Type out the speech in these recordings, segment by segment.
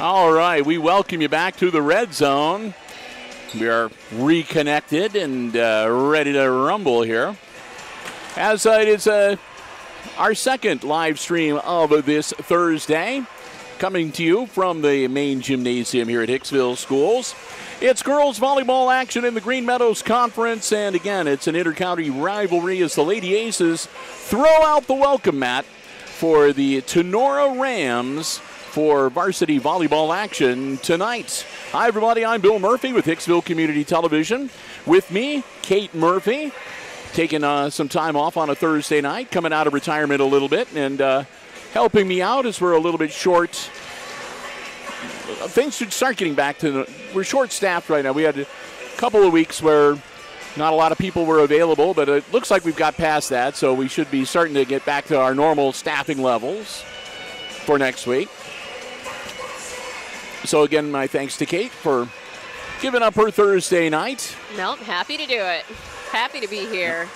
All right, we welcome you back to the Red Zone. We are reconnected and ready to rumble here. As it is our second live stream of this Thursday, coming to you from the main gymnasium here at Hicksville Schools. It's girls tinora action in the Green Meadows Conference, and again, it's an inter-county rivalry as the Lady Aces throw out the welcome mat for the Tinora Rams for varsity volleyball action tonight. Hi, everybody. I'm Bill Murphy with Hicksville Community Television. With me, Kate Murphy, taking some time off on a Thursday night, coming out of retirement a little bit, and helping me out as we're a little bit short. Things should start getting back to we're short-staffed right now. We had a couple of weeks where not a lot of people were available, but it looks like we've got past that, so we should be starting to get back to our normal staffing levels for next week. So again, my thanks to Kate for giving up her Thursday night. No, happy to do it. Happy to be here.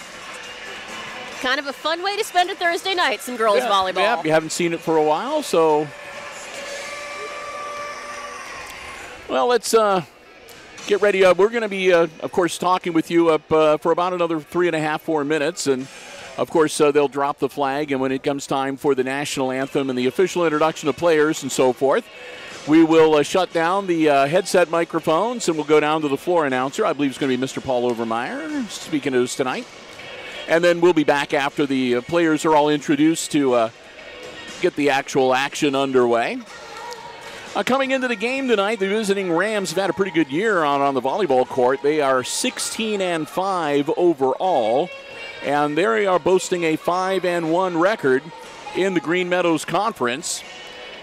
Kind of a fun way to spend a Thursday night, some girls volleyball. Yeah, you haven't seen it for a while, so. Well, let's get ready. We're going to be, of course, talking with you up for about another 3.5, 4 minutes. And, of course, they'll drop the flag. And when it comes time for the national anthem and the official introduction of players and so forth, we will shut down the headset microphones, and we'll go down to the floor announcer. I believe it's going to be Mr. Paul Overmeyer speaking to us tonight. And then we'll be back after the players are all introduced to get the actual action underway. Coming into the game tonight, the visiting Rams have had a pretty good year on the volleyball court. They are 16-5 overall, and they are boasting a 5-1 record in the Green Meadows Conference.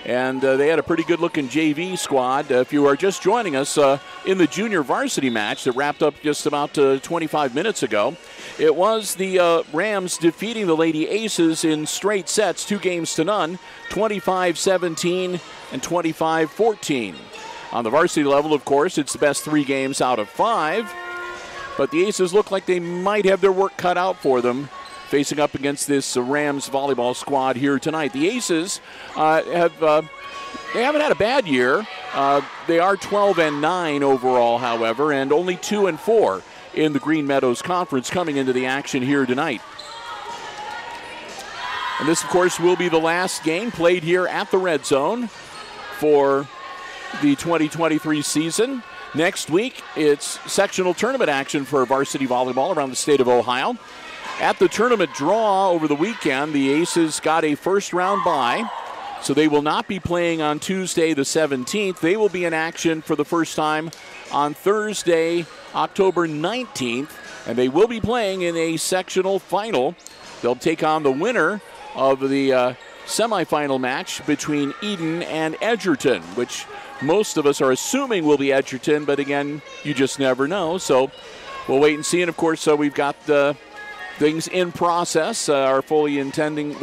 And they had a pretty good-looking JV squad. If you are just joining us in the junior varsity match that wrapped up just about 25 minutes ago, it was the Rams defeating the Lady Aces in straight sets, 2-0, 25-17 and 25-14. On the varsity level, of course, it's the best 3 games out of 5. But the Aces look like they might have their work cut out for them, facing up against this Rams volleyball squad here tonight. The Aces they haven't had a bad year. They are 12-9 overall, however, and only 2-4 in the Green Meadows Conference coming into the action here tonight. And this, of course, will be the last game played here at the Red Zone for the 2023 season. Next week, it's sectional tournament action for varsity volleyball around the state of Ohio. At the tournament draw over the weekend, the Aces got a first-round bye, so they will not be playing on Tuesday the 17th. They will be in action for the first time on Thursday, October 19th, and they will be playing in a sectional final. They'll take on the winner of the semifinal match between Eden and Edgerton, which most of us are assuming will be Edgerton, but again, you just never know. So we'll wait and see, and of course, we've got things in process. We are fully intending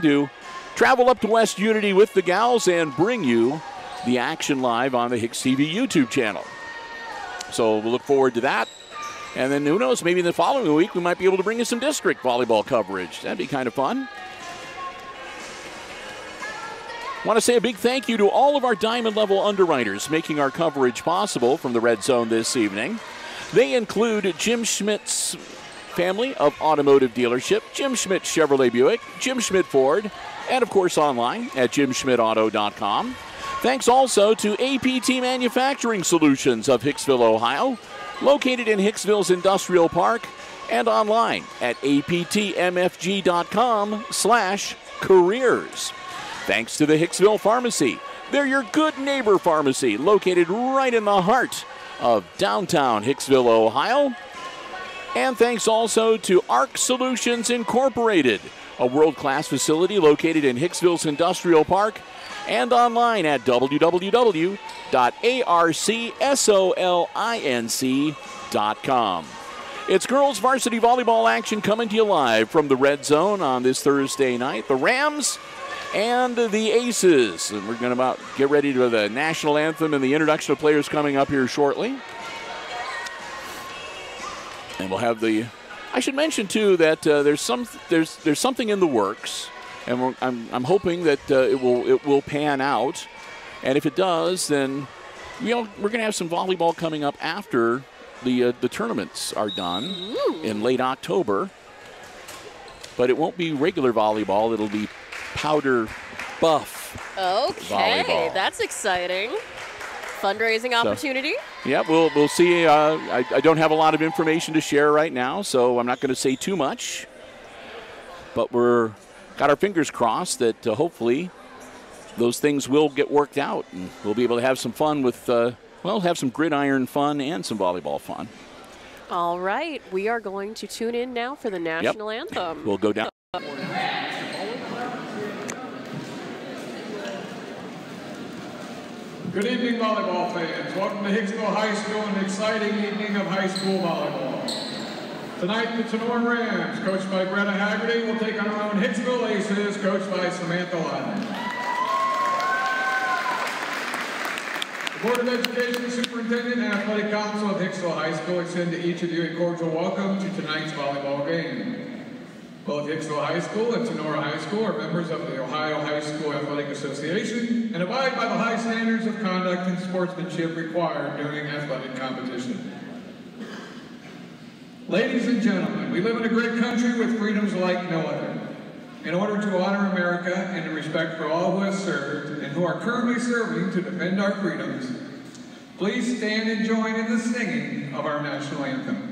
to travel up to West Unity with the gals and bring you the action live on the HIX-TV YouTube channel. So we'll look forward to that. And then who knows, maybe in the following week we might be able to bring you some district volleyball coverage. That'd be kind of fun. Want to say a big thank you to all of our diamond level underwriters making our coverage possible from the Red Zone this evening. They include Jim Schmidt's family of automotive dealership, Jim Schmidt Chevrolet Buick, Jim Schmidt Ford, and of course online at jimschmidtauto.com. Thanks also to APT Manufacturing Solutions of Hicksville, Ohio, located in Hicksville's Industrial Park, and online at aptmfg.com/careers. Thanks to the Hicksville Pharmacy. They're your good neighbor pharmacy, located right in the heart of downtown Hicksville, Ohio. And thanks also to ARC Solutions Incorporated, a world-class facility located in Hicksville's Industrial Park and online at www.arcsolinc.com. It's girls varsity volleyball action coming to you live from the Red Zone on this Thursday night. The Rams and the Aces. And we're going to get ready to the national anthem and the introduction of players coming up here shortly. And we'll have I should mention too that there's something in the works, and I'm hoping that it will pan out. And if it does, then we're going to have some volleyball coming up after the tournaments are done in late October. But it won't be regular volleyball. It'll be powder buff volleyball. That's exciting. Fundraising opportunity. Yeah, we'll see. I don't have a lot of information to share right now, so I'm not going to say too much. But got our fingers crossed that hopefully those things will get worked out, and we'll be able to have some fun with, have some gridiron fun and some volleyball fun. All right, we are going to tune in now for the national anthem. We'll go down. Good evening, volleyball fans. Welcome to Hicksville High School, an exciting evening of high school volleyball. Tonight, the Tinora Rams, coached by Greta Haggerty, will take on our own Hicksville Aces, coached by Samantha Lyman. The Board of Education Superintendent and Athletic Council of Hicksville High School extend to each of you a cordial welcome to tonight's volleyball game. Both Hicksville High School and Tinora High School are members of the Ohio High School Athletic Association and abide by the high standards of conduct and sportsmanship required during athletic competition. Ladies and gentlemen, we live in a great country with freedoms like no other. In order to honor America and to respect for all who have served and who are currently serving to defend our freedoms, please stand and join in the singing of our national anthem.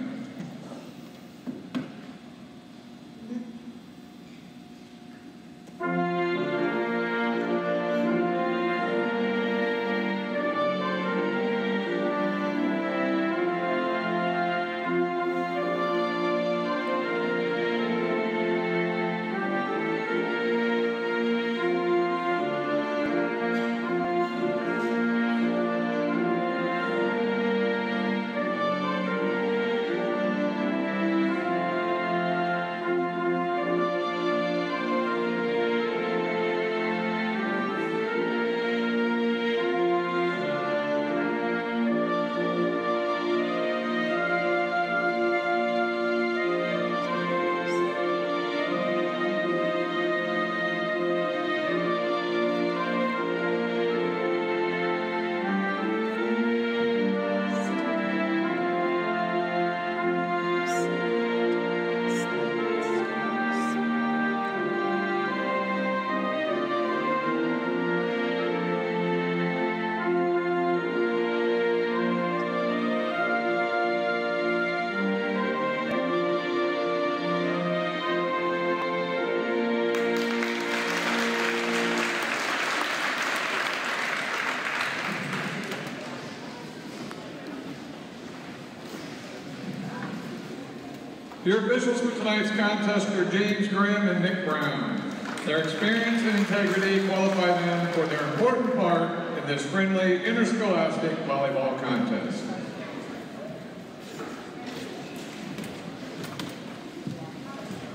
Your officials for tonight's contest are James Graham and Nick Brown. Their experience and integrity qualify them for their important part in this friendly interscholastic volleyball contest.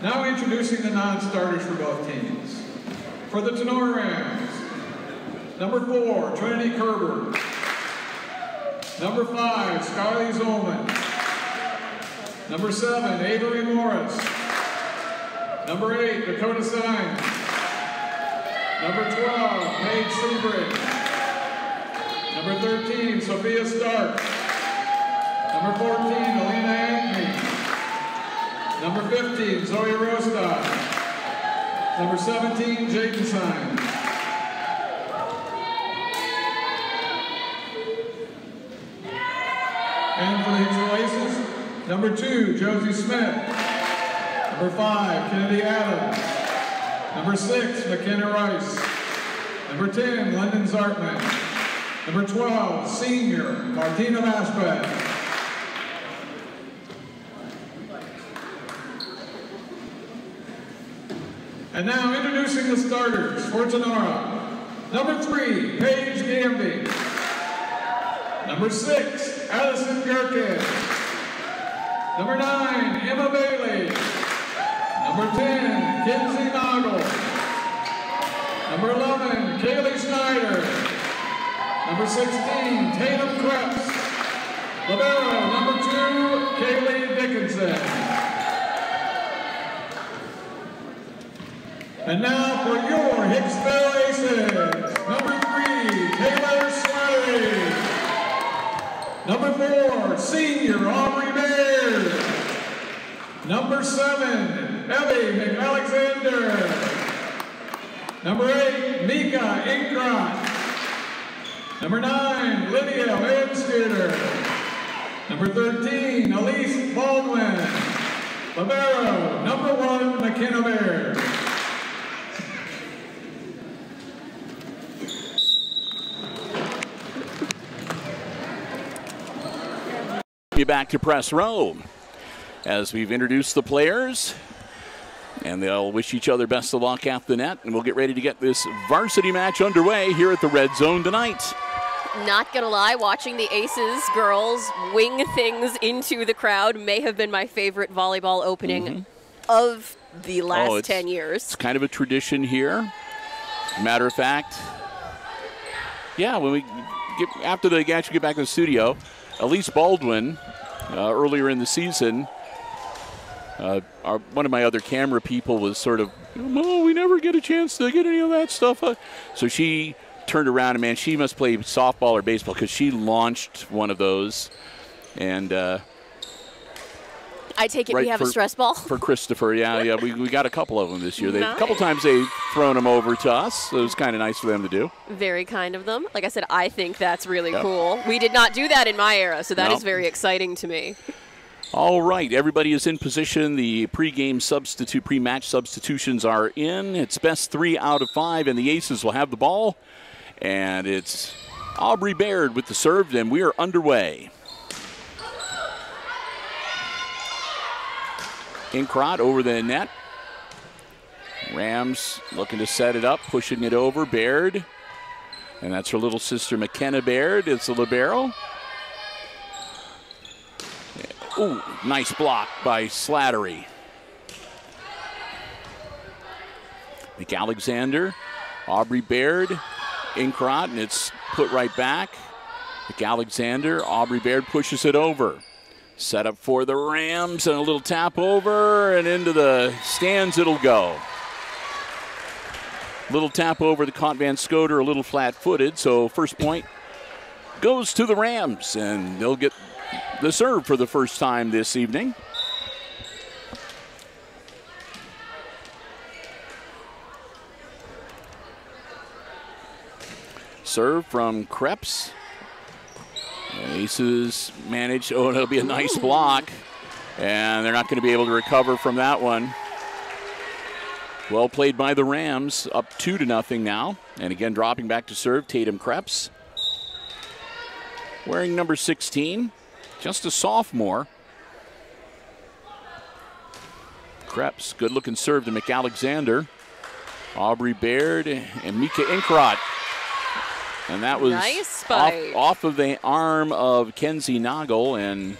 Now introducing the non-starters for both teams. For the Tinora Rams, number 4, Trinity Kerber. Number 5, Skyly Zolman. Number 7, Avery Morris. Number 8, Dakota Sines. Number 12, Paige Seabridge. Number 13, Sophia Stark. Number 14, Alina Ankney. Number 15, Zoe Rostad. Number 17, Jayden Sines. And for the Hicksville Aces, number 2, Josie Smith. Number 5, Kennedy Adams. Number 6, McKenna Rice. Number 10, London Zartman. Number 12, senior, Martina Mashbeth. And now introducing the starters for Tinora. Number 3, Paige Gamby. Number 6, Allison Gerken. Number 9, Emma Bailey. Number 10, Kinsey Noggle. Number 11, Kaylee Snyder. Number 16, Tatum Krebs. Libero, number 2, Kaylee Dickinson. And now for your Hicksville Aces. Number 3, Taylor Slattery. Number 4, senior Aubrey Baird. Number 7, Ellie McAlexander. Number 8, Mika Inkrot. Number 9, Lydia Landstuder. Number 13, Elise Baldwin. Libero, number 1, McKenna Baird. You back to press row as we've introduced the players, and they'll wish each other best of luck at the net, and we'll get ready to get this varsity match underway here at the Red Zone tonight. Not gonna lie, watching the Aces girls wing things into the crowd may have been my favorite volleyball opening of the last 10 years. It's kind of a tradition here. Matter of fact, yeah, when we get after they actually get back in the studio, Elise Baldwin, earlier in the season, one of my other camera people was sort of, oh, we never get a chance to get any of that stuff. So she turned around and, man, she must play softball or baseball because she launched one of those. And I take it we have a stress ball? For Christopher, yeah, we got a couple of them this year. A couple times they've thrown them over to us, so it was kind of nice for them to do. Very kind of them. Like I said, I think that's really cool. We did not do that in my era, so that is very exciting to me. All right, everybody is in position. The pre-match substitutions are in. It's best 3 out of 5, and the Aces will have the ball. And it's Aubrey Baird with the serve, and we are underway. Inkrot over the net. Rams looking to set it up, pushing it over. Baird. And that's her little sister, McKenna Baird. It's a libero. Ooh, nice block by Slattery. McAlexander, Aubrey Baird, Inkrot, and it's put right back. McAlexander, Aubrey Baird pushes it over. Set up for the Rams, and a little tap over, and into the stands it'll go. Little tap over the caught Van Scoter, a little flat-footed, so first point goes to the Rams, and they'll get the serve for the first time this evening. Serve from Krebs. The Aces manage, it'll be a nice block, and they're not going to be able to recover from that one. Well played by the Rams, up 2-0 now. And again, dropping back to serve, Tatum Krebs. Wearing number 16, just a sophomore. Krebs, good looking serve to McAlexander. Aubrey Baird and Mika Inkrot. And that was nice off of the arm of Kenzie Noggle and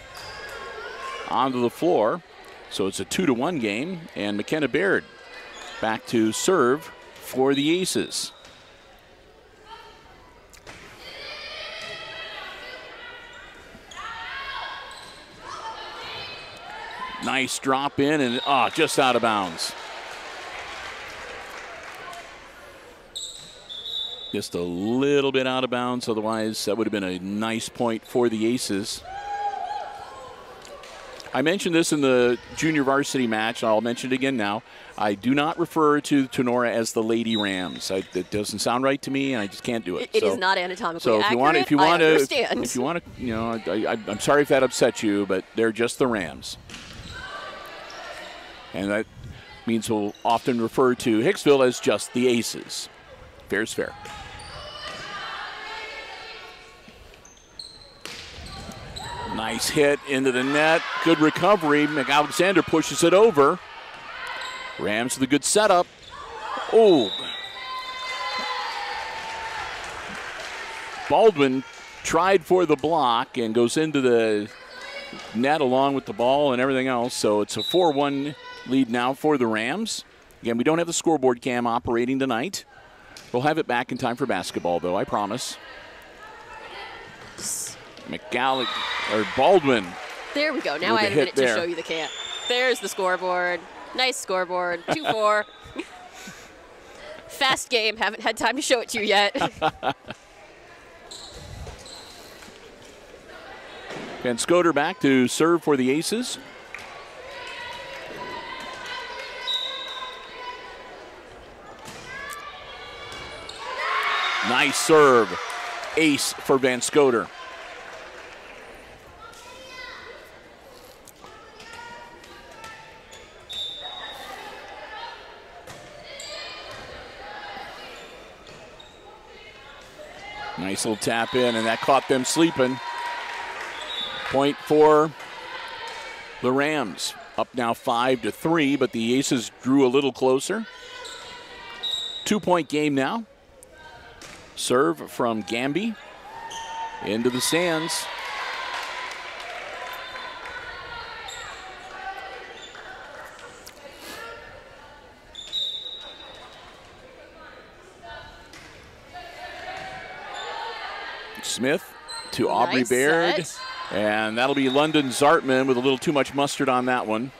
onto the floor. So it's a 2-1 game, and McKenna Baird back to serve for the Aces. Nice drop in, and just out of bounds. Just a little bit out of bounds, otherwise that would have been a nice point for the Aces. I mentioned this in the junior varsity match, and I'll mention it again now. I do not refer to Tinora as the Lady Rams. It doesn't sound right to me, and I just can't do it. It is not anatomically accurate. If you want to, I'm sorry if that upsets you, but they're just the Rams. And that means we'll often refer to Hicksville as just the Aces. Fair's fair. Nice hit into the net. Good recovery. McAlexander pushes it over. Rams with a good setup. Oh. Baldwin tried for the block and goes into the net along with the ball and everything else. So it's a 4-1 lead now for the Rams. Again, we don't have the scoreboard cam operating tonight. We'll have it back in time for basketball, though, I promise. Baldwin. There we go. Now I have a minute to show you the can. There's the scoreboard. Nice scoreboard. 2-4. Fast game. Haven't had time to show it to you yet. Van Scoter back to serve for the Aces. Nice serve. Ace for Van Scoter. Nice little tap in, and that caught them sleeping. Point for the Rams. Up now 5-3, but the Aces drew a little closer. 2-point game now. Serve from Gamby. Into the stands. Smith to Aubrey Nice Baird. set. And that'll be London Zartman with a little too much mustard on that one.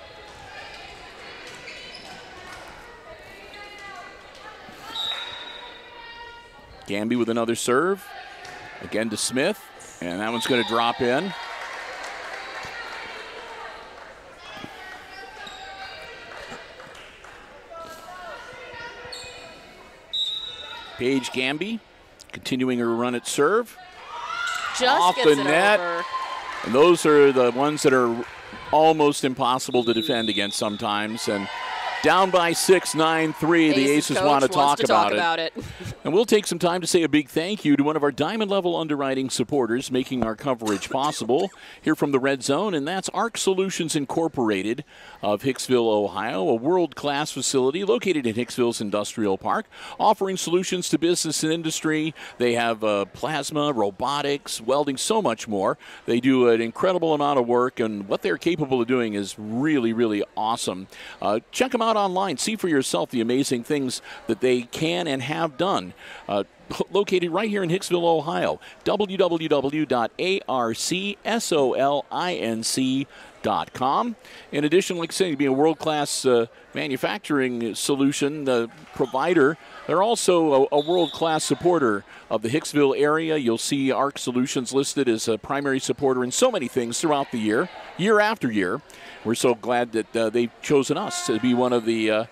Gamby with another serve. Again to Smith. And that one's going to drop in. Paige Gamby continuing her run at serve. Just Off gets the it net. over. And those are the ones that are almost impossible to defend against sometimes. And down by 6, 9-3, the Aces want to talk about it. And we'll take some time to say a big thank you to one of our diamond level underwriting supporters making our coverage possible here from the Red Zone, and that's ARC Solutions Incorporated of Hicksville, Ohio, a world-class facility located in Hicksville's Industrial Park, offering solutions to business and industry. They have plasma, robotics, welding, so much more. They do an incredible amount of work, and what they're capable of doing is really, really awesome. Check them out online. See for yourself the amazing things that they can and have done. Located right here in Hicksville, Ohio. www.arcsolinc.com. In addition, like I said, to be a world-class manufacturing solution provider, they're also a world-class supporter of the Hicksville area. You'll see ARC Solutions listed as a primary supporter in so many things throughout the year after year. We're so glad that they've chosen us to be one of the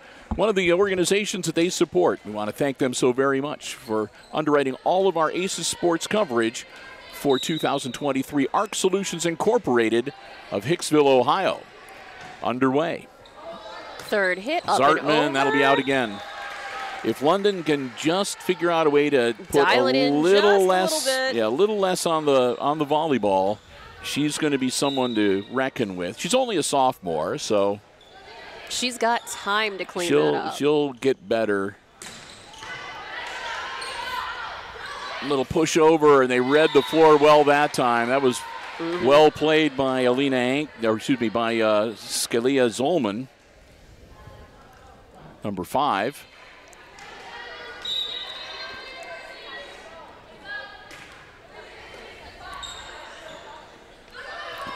organizations that they support. We want to thank them so very much for underwriting all of our Aces sports coverage for 2023. ARC Solutions Incorporated of Hicksville, Ohio. Underway. Third hit up and Zartman, over. that'll be out again. If London can just figure out a way to put Dial it in just a little bit. a little less on the volleyball, she's going to be someone to reckon with. She's only a sophomore, so she's got time to clean that up. She'll get better. A little push over, and they read the floor well that time. That was well played by by Scalia Zolman, number 5.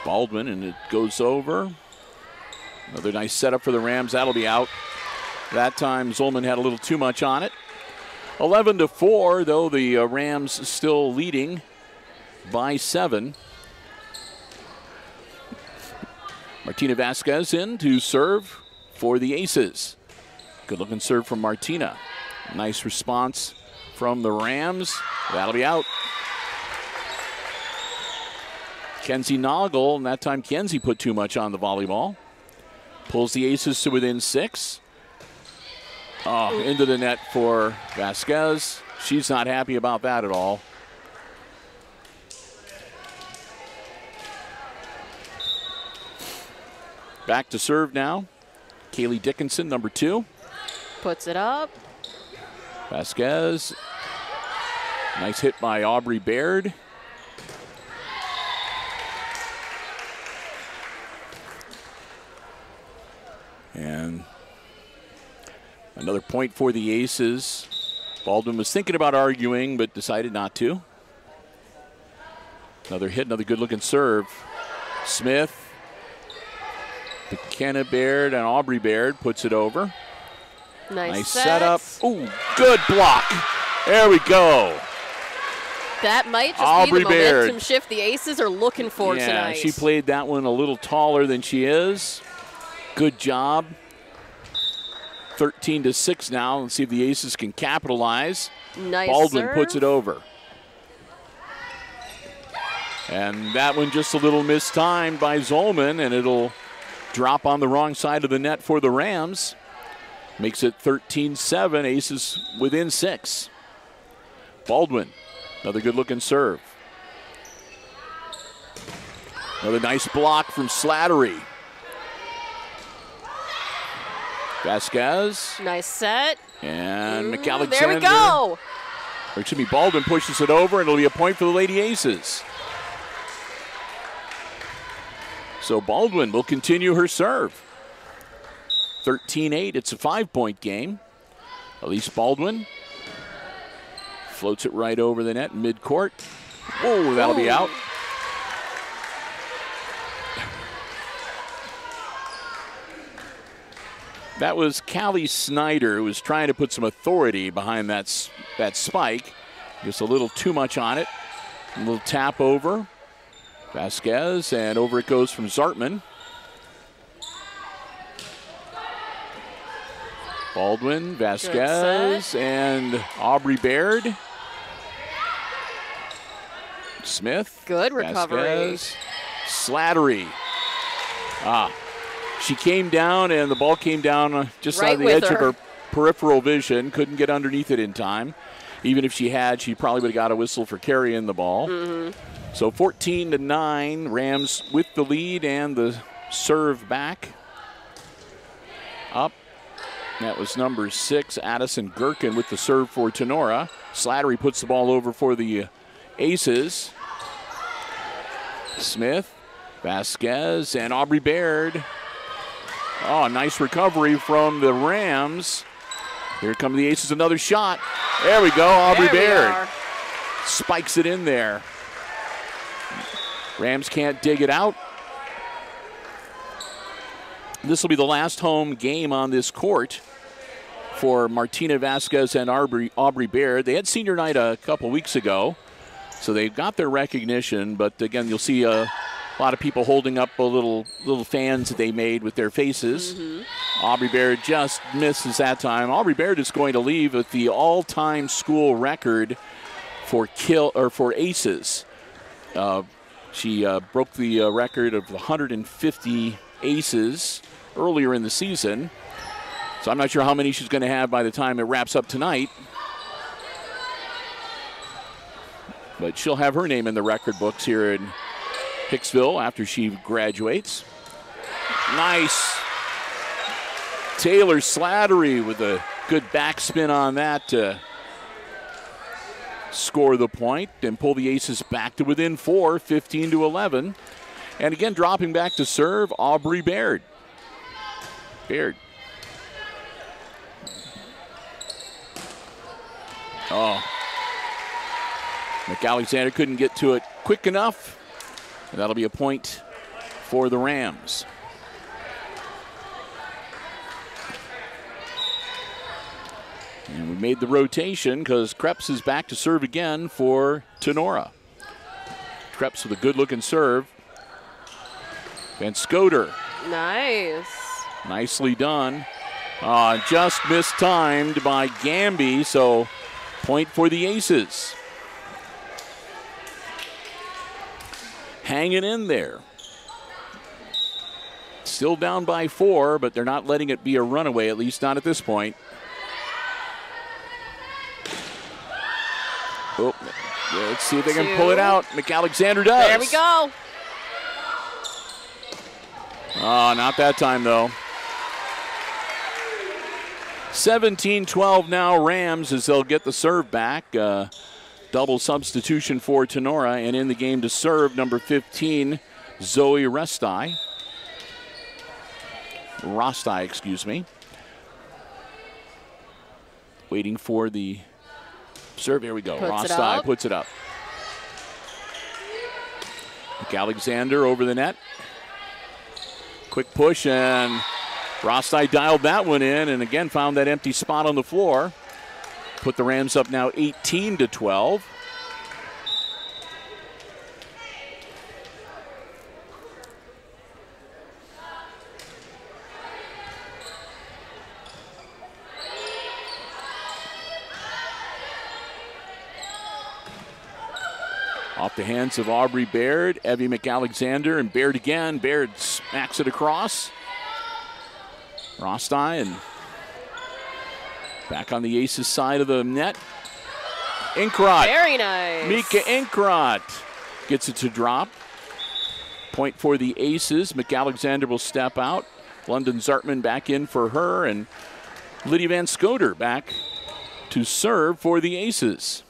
Baldwin, and it goes over. Another nice setup for the Rams. That'll be out. That time Zolman had a little too much on it. 11-4, though, the Rams still leading by 7. Martina Vasquez in to serve for the Aces. Good-looking serve from Martina. Nice response from the Rams. That'll be out. Kenzie Noggle, and that time Kenzie put too much on the volleyball. Pulls the Aces to within 6. Oh, into the net for Vasquez. She's not happy about that at all. Back to serve now. Kaylee Dickinson, number 2. Puts it up. Vasquez. Nice hit by Aubrey Baird. And another point for the Aces. Baldwin was thinking about arguing, but decided not to. Another hit, another good-looking serve. Smith, McKenna Baird, and Aubrey Baird puts it over. Nice setup. Ooh, good block. There we go. That might just Aubrey be the momentum shift the Aces are looking for tonight. Yeah, she played that one a little taller than she is. Good job. 13-6 now. Let's see if the Aces can capitalize. Nice Baldwin serve. puts it over. And that one just a little mistimed by Zolman, and it'll drop on the wrong side of the net for the Rams. Makes it 13-7. Aces within 6. Baldwin, another good-looking serve. Another nice block from Slattery. Vasquez. Nice set. And McAlexander. There we go. Or excuse me, Baldwin pushes it over, and it'll be a point for the Lady Aces. So Baldwin will continue her serve. 13-8, it's a 5-point game. Elise Baldwin floats it right over the net in midcourt. Whoa, that'll be out. That was Callie Snyder, who was trying to put some authority behind that spike. Just a little too much on it. A little tap over. Vasquez, and over it goes from Zartman. Baldwin, Vasquez, and Aubrey Baird. Smith. Good recovery. Vasquez, Slattery. She came down, and the ball came down just right on the edge of her peripheral vision. Couldn't get underneath it in time. Even if she had, she probably would have got a whistle for carrying the ball. So 14-9, Rams with the lead and the serve back. Up. That was number 6, Addison Gherkin with the serve for Tinora. Slattery puts the ball over for the Aces. Smith, Vasquez, and Aubrey Baird. Oh, nice recovery from the Rams. Here come the Aces, another shot. There we go, Aubrey Baird. Spikes it in there. Rams can't dig it out. This will be the last home game on this court for Martina Vasquez and Aubrey Baird. They had senior night a couple weeks ago, so they've got their recognition, but again, you'll see a lot of people holding up a little fans that they made with their faces. Aubrey Baird just misses that time. Aubrey Baird is going to leave with the all-time school record for aces. She broke the record of 150 aces earlier in the season. So I'm not sure how many she's going to have by the time it wraps up tonight. But she'll have her name in the record books here in Hicksville after she graduates. Nice. Taylor Slattery with a good backspin on that to score the point and pull the Aces back to within 4, 15-11. And again, dropping back to serve, Aubrey Baird. Oh. McAlexander couldn't get to it quick enough. And that'll be a point for the Rams. And we made the rotation because Krebs is back to serve again for Tinora. Krebs with a good-looking serve. Van Scoter. Nice. Nicely done. Just mistimed by Gamby, so point for the Aces. Hanging in there. Still down by 4, but they're not letting it be a runaway, at least not at this point. Oh, let's see if they can pull it out. McAlexander does. There we go. Oh, not that time, though. 17-12 now, Rams, as they'll get the serve back. Double substitution for Tinora, and in the game to serve, number 15, Zoe Rostai, excuse me. Waiting for the serve. Here we go. Rostai puts it up. McAlexander over the net. Quick push, and Rostai dialed that one in, and again found that empty spot on the floor. Put the Rams up now 18-12. Off the hands of Aubrey Baird, Evie McAlexander, and Baird again. Baird smacks it across. Rosti and back on the Aces side of the net. Inkrot. Very nice. Mika Inkrot gets it to drop. Point for the Aces. McAlexander will step out. London Zartman back in for her, and Lydia Van Scoter back to serve for the Aces.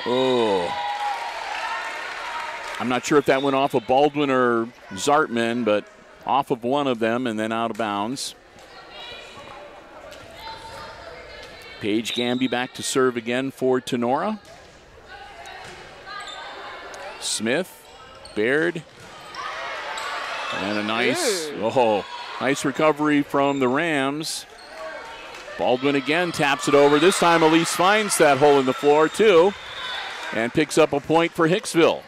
Oh. I'm not sure if that went off of Baldwin or Zartman, but off of one of them and then out of bounds. Paige Gamby back to serve again for Tinora. Smith, Baird, and a nice, nice recovery from the Rams. Baldwin again taps it over. This time Elise finds that hole in the floor too and picks up a point for Hicksville.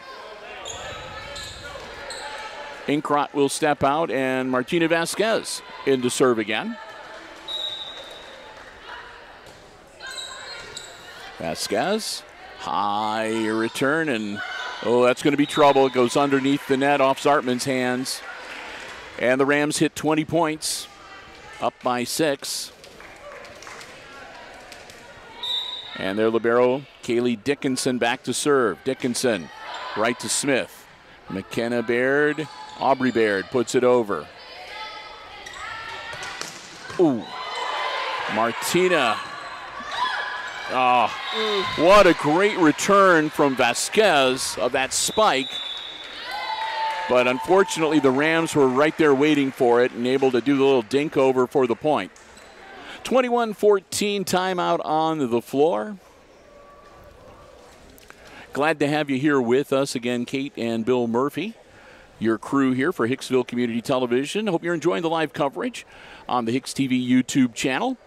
Inkrot will step out and Martina Vasquez in to serve again. Vasquez, high return, and that's going to be trouble. It goes underneath the net off Zartman's hands. And the Rams hit 20 points, up by 6. And their libero, Kaylee Dickinson, back to serve. Dickinson, right to Smith. McKenna Baird, Aubrey Baird puts it over. Ooh, Martina. What a great return from Vasquez of that spike. But unfortunately, the Rams were right there waiting for it and able to do the little dink over for the point. 21-14 timeout on the floor. Glad to have you here with us again, Kate and Bill Murphy, your crew here for Hicksville Community Television. Hope you're enjoying the live coverage on the HIX-TV YouTube channel.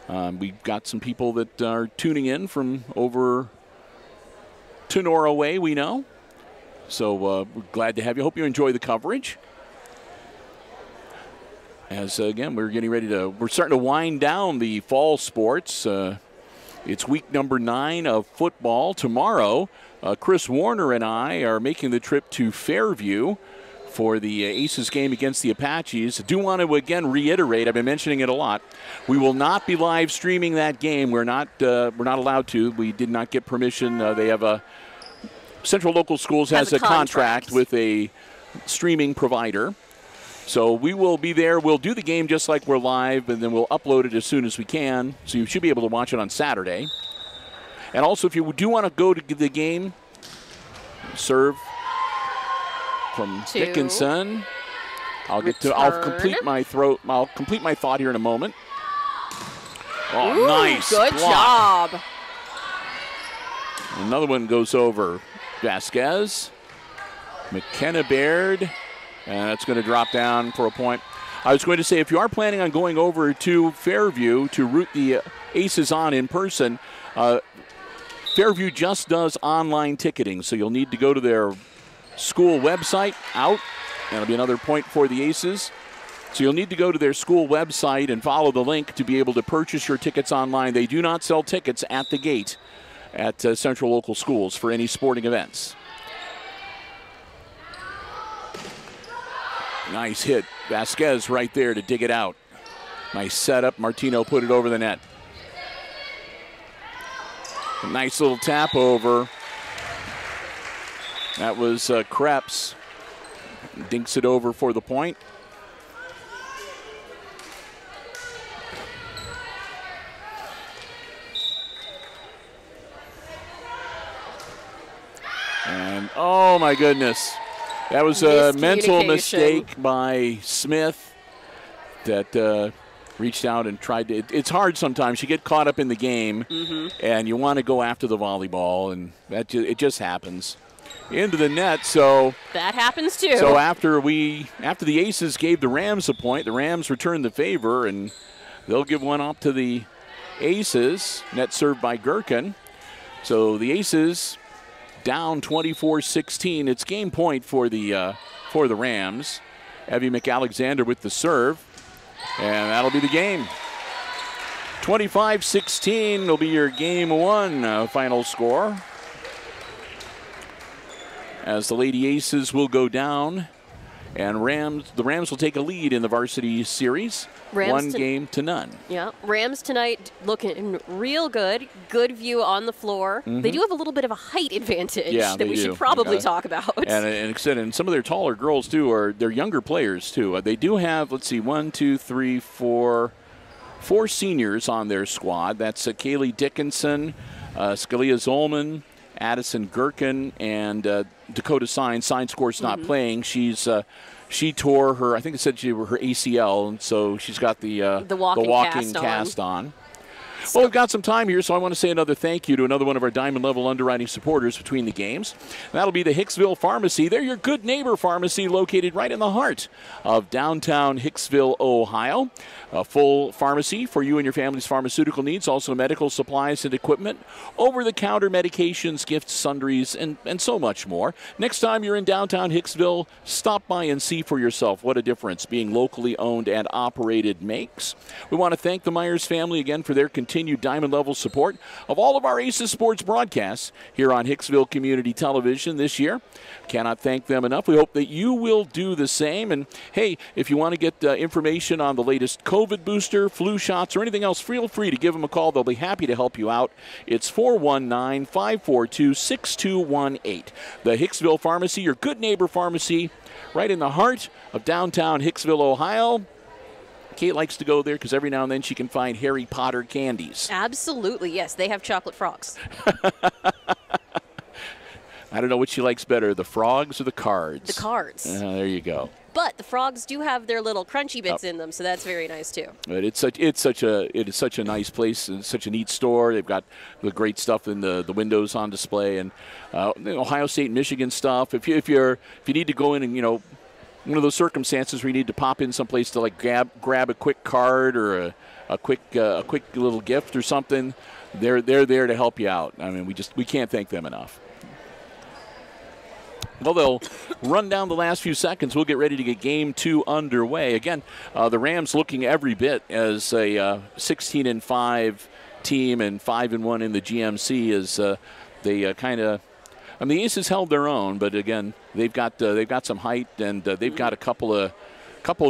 We've got some people that are tuning in from over Tinora way, we know. So we're glad to have you. Hope you enjoy the coverage. As, again, we're starting to wind down the fall sports. It's week number 9 of football. Tomorrow, Chris Warner and I are making the trip to Fairview for the Aces game against the Apaches. I do want to again reiterate, I've been mentioning it a lot, we will not be live streaming that game. We're not allowed to. We did not get permission. They have Central Local Schools has a contract with a streaming provider. So we will be there. We'll do the game just like we're live, and then we'll upload it as soon as we can. So you should be able to watch it on Saturday. And also, if you do want to go to the game, serve from Dickinson. I'll complete my thought here in a moment. Oh, ooh, nice. Good block. job. Another one goes over Vasquez. McKenna Baird. And that's going to drop down for a point. I was going to say, if you are planning on going over to Fairview to root the Aces on in person, Fairview just does online ticketing, so you'll need to go to their school website out. That'll be another point for the Aces. So you'll need to go to their school website and follow the link to be able to purchase your tickets online. They do not sell tickets at the gate at Central Local Schools for any sporting events. Nice hit. Vasquez right there to dig it out. Nice setup. Martino put it over the net. A nice little tap over. That was Krebs. Dinks it over for the point. And oh my goodness. That was a mental mistake by Smith that reached out and tried to. It's hard sometimes. You get caught up in the game, and you want to go after the volleyball, and it just happens. Into the net, so. That happens too. So after the Aces gave the Rams a point, the Rams returned the favor, and they'll give one up to the Aces. Net served by Gherkin. So the Aces down 24-16. It's game point for the Rams. Evie McAlexander with the serve, and that'll be the game. 25-16 will be your game one final score. As the Lady Aces will go down, and the Rams will take a lead in the varsity series. One game to none. Yeah, Rams tonight looking real good. Good view on the floor. They do have a little bit of a height advantage that we should probably talk about. And some of their taller girls, too, they're younger players, too. They do have, let's see, 4 seniors on their squad. That's Kaylee Dickinson, Scalia Zolman, Addison Gherkin, and Dakota Signs. Signs, of course, not playing. She tore her, I think it said her ACL, and so she's got the walking cast on. Well, we've got some time here, so I want to say another thank you to another one of our Diamond Level underwriting supporters between the games. And that'll be the Hicksville Pharmacy. They're your good neighbor pharmacy located right in the heart of downtown Hicksville, Ohio. A full pharmacy for you and your family's pharmaceutical needs, also medical supplies and equipment, over-the-counter medications, gifts, sundries, and so much more. Next time you're in downtown Hicksville, stop by and see for yourself what a difference being locally owned and operated makes. We want to thank the Myers family again for their continued Diamond Level support of all of our Aces Sports broadcasts here on Hicksville Community Television this year. Cannot thank them enough. We hope that you will do the same. And, hey, if you want to get information on the latest COVID booster, flu shots, or anything else, feel free to give them a call. They'll be happy to help you out. It's 419-542-6218. The Hicksville Pharmacy, your good neighbor pharmacy, right in the heart of downtown Hicksville, Ohio. Kate likes to go there because every now and then she can find Harry Potter candies. Absolutely, yes. They have chocolate frogs. I don't know what she likes better, the frogs or the cards. The cards. There you go. But the frogs do have their little crunchy bits in them, so that's very nice too. But it is such a nice place and such a neat store. They've got the great stuff in the windows on display, and Ohio State and Michigan stuff. If you need to go in and one of those circumstances where you need to pop in someplace to like grab a quick card or a quick little gift or something, they're there to help you out. I mean, we can't thank them enough. Well, they'll run down the last few seconds. We'll get ready to get game two underway. Again, the Rams looking every bit as a 16-5 team and 5-1 in the GMC as they kind of. I mean, the Aces held their own, but again, they've got some height, and they've got a couple of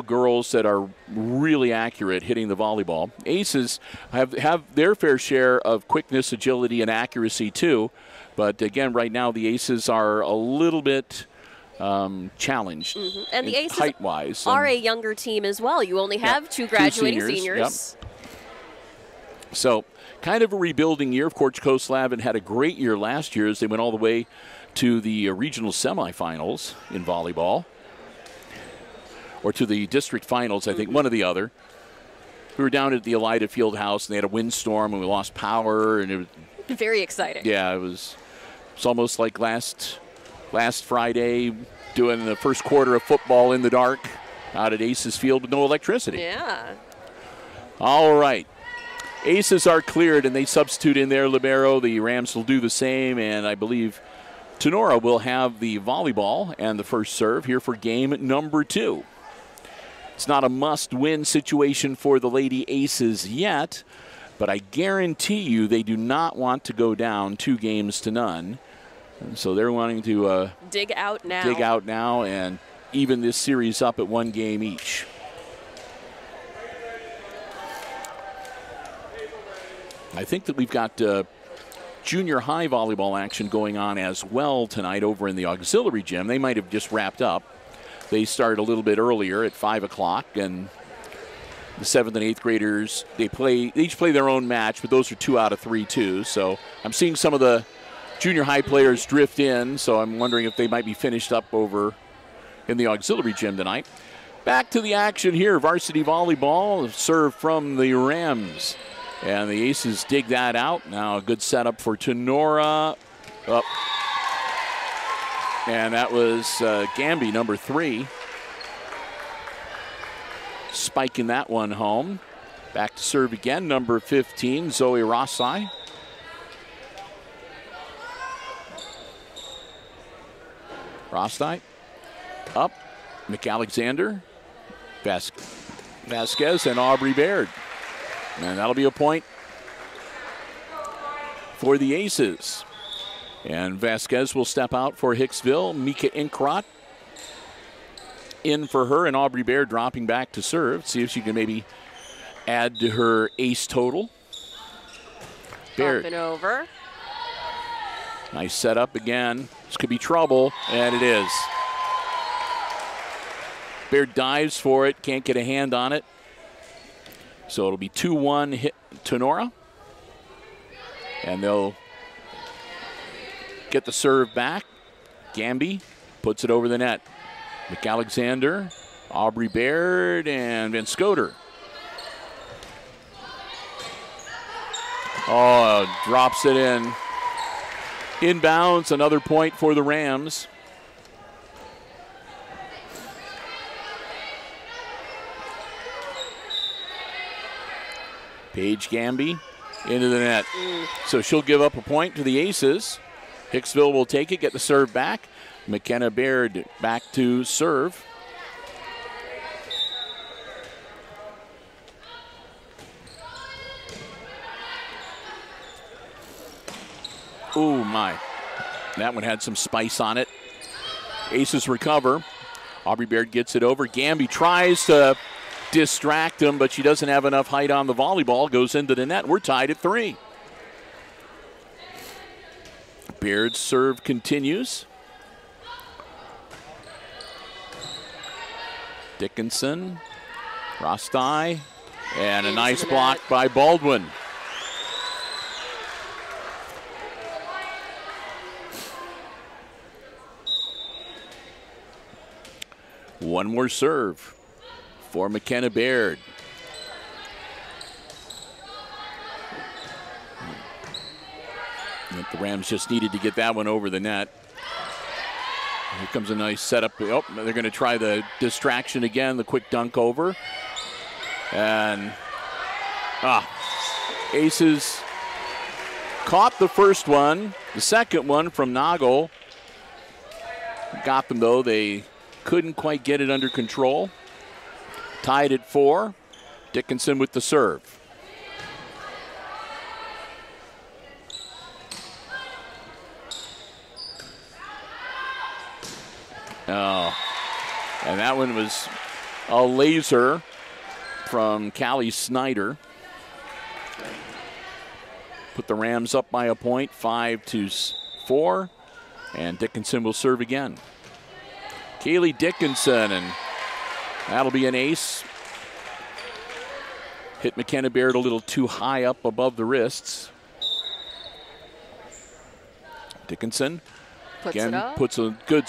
girls that are really accurate hitting the volleyball. Aces have their fair share of quickness, agility, and accuracy too. But again, right now the Aces are a little bit challenged, and the Aces height-wise are a younger team as well. You only have two graduating seniors. Yep. So, kind of a rebuilding year. Of course, Coast Lavin had a great year last year as they went all the way to the regional semifinals in volleyball, or to the district finals, I think, one or the other. We were down at the Elida Field House, and they had a windstorm, and we lost power, and it was very exciting. Yeah, it's almost like last Friday doing the first quarter of football in the dark out at Aces Field with no electricity. Yeah. All right. Aces are cleared, and they substitute in their libero. The Rams will do the same, and I believe Tinora will have the volleyball and the first serve here for game number two. It's not a must-win situation for the Lady Aces yet, but I guarantee you they do not want to go down 2-0. And so they're wanting to dig out now and even this series up at 1 game each. I think that we've got junior high volleyball action going on as well tonight over in the auxiliary gym. They might have just wrapped up. They start a little bit earlier at 5 o'clock, and the 7th and 8th graders, they each play their own match, but those are 2 out of 3 too. So I'm seeing some of the junior high players drift in, so I'm wondering if they might be finished up over in the auxiliary gym tonight. Back to the action here, varsity volleyball, serve from the Rams. And the Aces dig that out. Now a good setup for Tinora. Up. And that was Gamby, number 3. Spiking that one home. Back to serve again, number 15, Zoe Rossai. Rossai. Up. McAlexander. Vasquez and Aubrey Baird. And that'll be a point for the Aces. And Vasquez will step out for Hicksville. Mika Inkrot in for her, and Aubrey Baird dropping back to serve. See if she can maybe add to her ace total. Baird. Up and over. Nice setup again. This could be trouble, and it is. Baird dives for it, can't get a hand on it. So it'll be 2-1 hit Tinora. And they'll get the serve back. Gamby puts it over the net. McAlexander, Aubrey Baird, and Van Scoter. Oh, drops it in. Inbounds, another point for the Rams. Paige Gamby into the net. So she'll give up a point to the Aces. Hicksville will take it, get the serve back. McKenna Baird back to serve. Oh my, that one had some spice on it. Aces recover. Aubrey Baird gets it over. Gamby tries to distract him, but she doesn't have enough height on the volleyball. Goes into the net. We're tied at 3. Baird's serve continues. Dickinson, Rostai, and a nice block by Baldwin. One more serve for McKenna Baird. The Rams just needed to get that one over the net. Here comes a nice setup. Oh, they're going to try the distraction again, the quick dunk over. And Aces caught the first one. The second one from Nago. Got them, though. They couldn't quite get it under control. Tied at 4. Dickinson with the serve. Oh, and that one was a laser from Callie Snyder. Put the Rams up by a point, 5-4, and Dickinson will serve again. Kaylee Dickinson, and that'll be an ace. Hit McKenna Baird a little too high up above the wrists. Dickinson again puts a good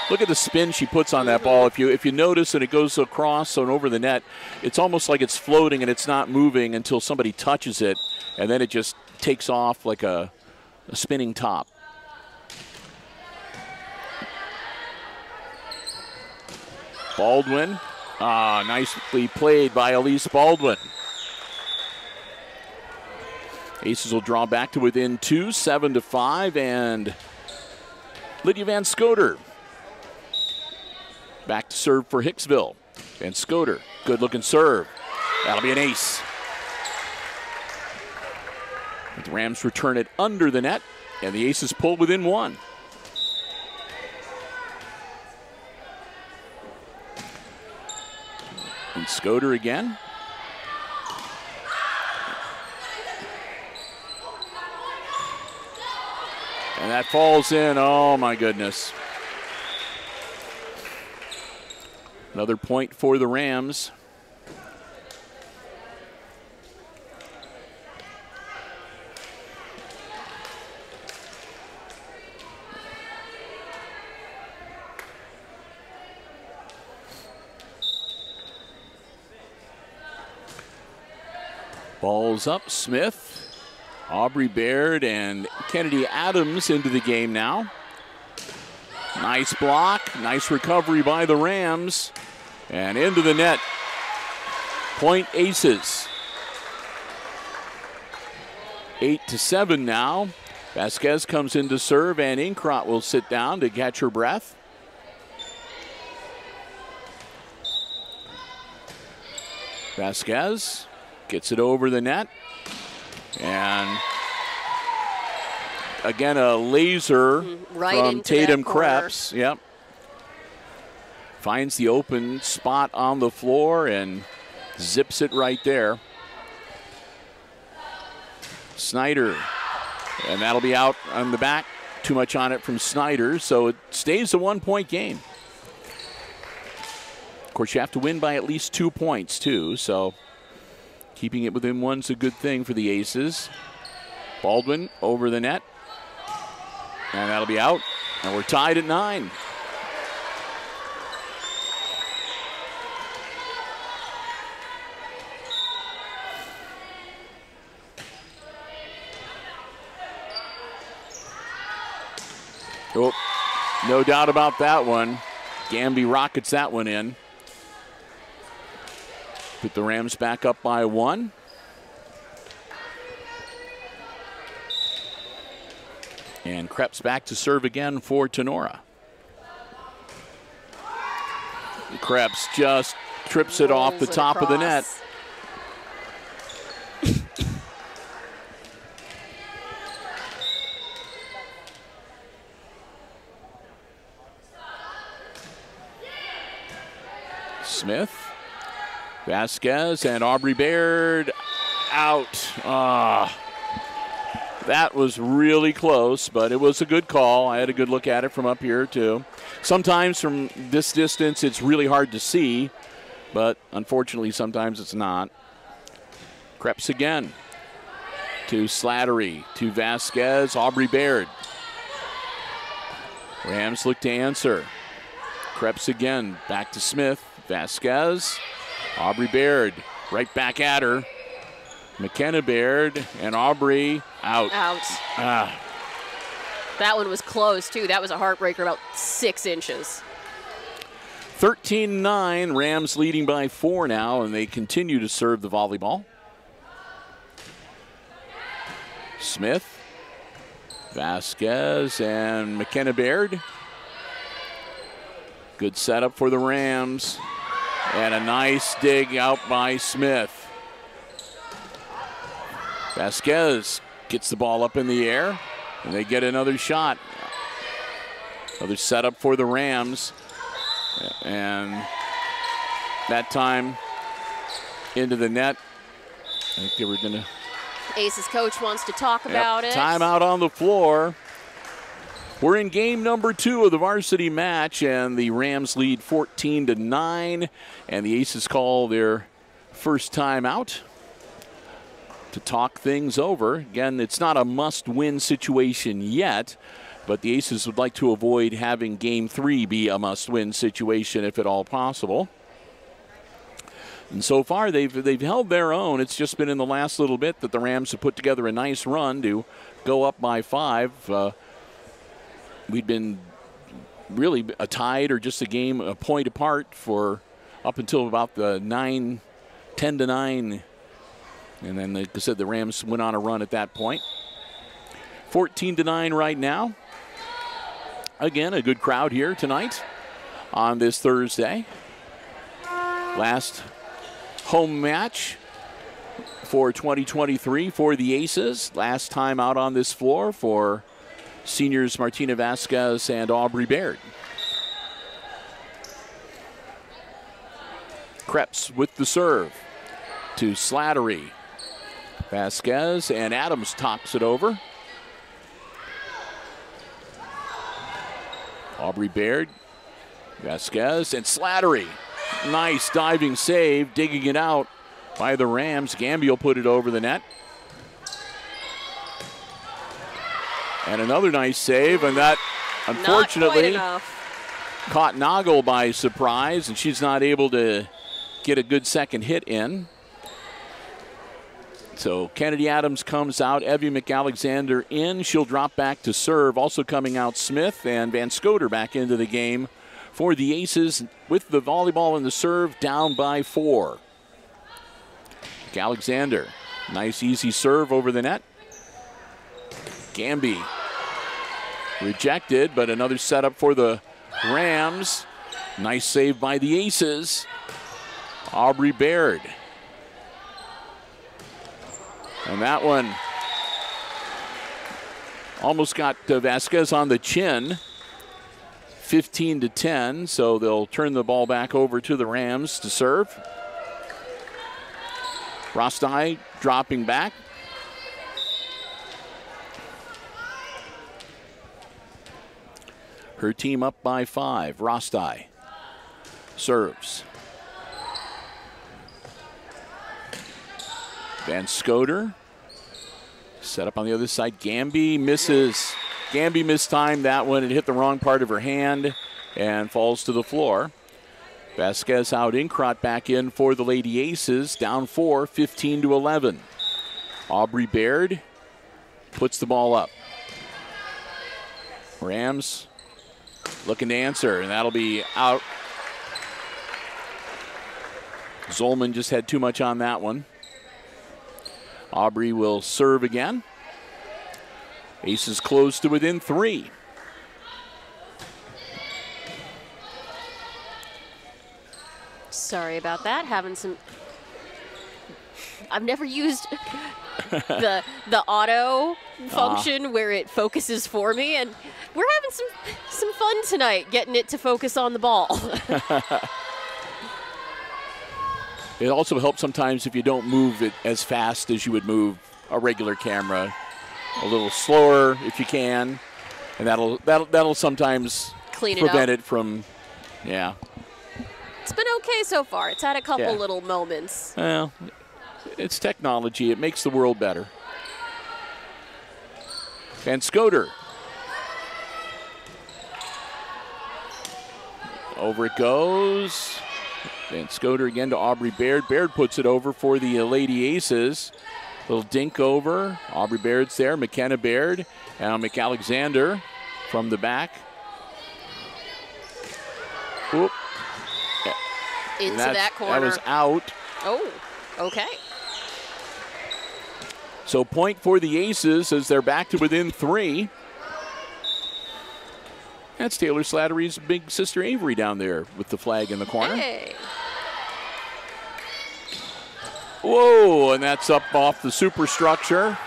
look at the spin she puts on that ball. If you notice, and it goes across and over the net, it's almost like it's floating and it's not moving until somebody touches it, and then it just takes off like a spinning top. Baldwin, nicely played by Elise Baldwin. Aces will draw back to within 2, 7-5, and Lydia Van Scoter back to serve for Hicksville. Van Scoter, good looking serve. That'll be an ace. The Rams return it under the net, and the Aces pull within 1. And Scoter again. And that falls in. Oh, my goodness. Another point for the Rams. Ball's up. Smith. Aubrey Baird and Kennedy Adams into the game now. Nice block, nice recovery by the Rams, and into the net. Point Aces. 8-7 now. Vasquez comes in to serve, and Inkrot will sit down to catch her breath. Vasquez Gets it over the net. And again, a laser from Tatum Krebs. Yep. Finds the open spot on the floor and zips it right there. Snyder. And that'll be out on the back. Too much on it from Snyder, so it stays a 1-point game. Of course, you have to win by at least 2 points, too, so keeping it within one's a good thing for the Aces. Baldwin over the net. And that'll be out. And we're tied at 9. Oh, no doubt about that one. Gamby rockets that one in. Put the Rams back up by 1. And Krebs back to serve again for Tinora. Krebs just trips it off the top of the net. Smith, Vasquez, and Aubrey Baird out. That was really close, but it was a good call. I had a good look at it from up here, too. Sometimes from this distance, it's really hard to see, but unfortunately, sometimes it's not. Krebs again to Slattery, to Vasquez, Aubrey Baird. Rams look to answer. Krebs again, back to Smith. Vasquez, Aubrey Baird, right back at her. McKenna Baird and Aubrey out. That one was close, too. That was a heartbreaker, about 6 inches. 13-9, Rams leading by 4 now, and they continue to serve the volleyball. Smith, Vasquez, and McKenna Baird. Good setup for the Rams. And a nice dig out by Smith. Vasquez gets the ball up in the air, and they get another shot. Another setup for the Rams. And that time into the net. I think they were going to... Aces coach wants to talk about it. Timeout on the floor. We're in game number 2 of the varsity match, and the Rams lead 14-9, and the Aces call their first timeout to talk things over. Again, it's not a must-win situation yet, but the Aces would like to avoid having game 3 be a must-win situation if at all possible. And so far, they've held their own. It's just been in the last little bit that the Rams have put together a nice run to go up by 5. We'd been really tied or just a point apart for up until about the 10-9. And then, like I said, the Rams went on a run at that point. 14-9 right now. Again, a good crowd here tonight on this Thursday. Last home match for 2023 for the Aces. Last time out on this floor for seniors Martina Vasquez and Aubrey Baird. Krebs with the serve to Slattery. Vasquez and Adams tops it over. Aubrey Baird, Vasquez, and Slattery. Nice diving save, digging it out by the Rams. Gamby will put it over the net. And another nice save, and that unfortunately caught Nagel by surprise, and she's not able to get a good second hit in. So Kennedy Adams comes out, Evie McAlexander in. She'll drop back to serve. Also coming out Smith and Van Scoter back into the game for the Aces with the volleyball and the serve down by 4. McAlexander, nice easy serve over the net. Gamby rejected, but another setup for the Rams. Nice save by the Aces. Aubrey Baird. And that one almost got Vasquez on the chin. 15-10, so they'll turn the ball back over to the Rams to serve. Rostai dropping back. Her team up by 5. Rostai serves. Van Scoter set up on the other side. Gamby misses. Gamby mistimed that one and hit the wrong part of her hand and falls to the floor. Vasquez out in, Crott back in for the Lady Aces. Down 4, 15-11. Aubrey Baird puts the ball up. Rams looking to answer, and that'll be out. Zolman just had too much on that one. Aubrey will serve again. Aces close to within 3. Sorry about that. Having some. I've never used the auto function where it focuses for me, and we're having some fun tonight getting it to focus on the ball. It also helps sometimes if you don't move it as fast as you would move a regular camera. A little slower if you can, and that'll sometimes prevent it from, yeah. It's been okay so far. It's had a couple little moments. Well, it's technology. It makes the world better. Van Scoter. Over it goes. Van Scoter again to Aubrey Baird. Baird puts it over for the Lady Aces. Little dink over. Aubrey Baird's there. McKenna Baird. And McAlexander from the back. Whoop. Into that corner. That was out. Oh, okay. So point for the Aces as they're back to within 3. That's Taylor Slattery's big sister Avery down there with the flag in the corner. Hey. Whoa, and that's up off the superstructure. Like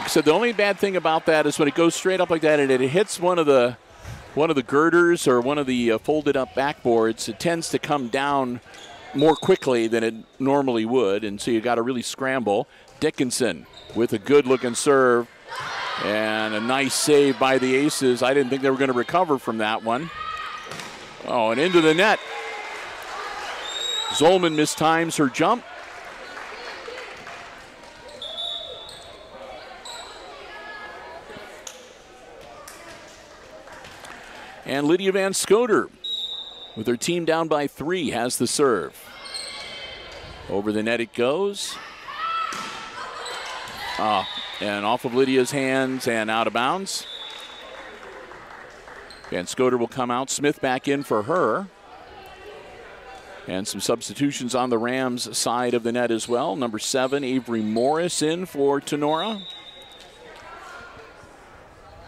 I said, the only bad thing about that is when it goes straight up like that and it hits one of the girders or one of the folded up backboards, it tends to come down more quickly than it normally would, and so you got to really scramble. Dickinson with a good looking serve and a nice save by the Aces. I didn't think they were going to recover from that one. Oh, and into the net. Zolman mistimes her jump. And Lydia Van Scoter, with her team down by 3, has the serve. Over the net it goes. And off of Lydia's hands and out of bounds. Van Scoter will come out. Smith back in for her. And some substitutions on the Rams side of the net as well. Number 7, Avery Morris in for Tinora.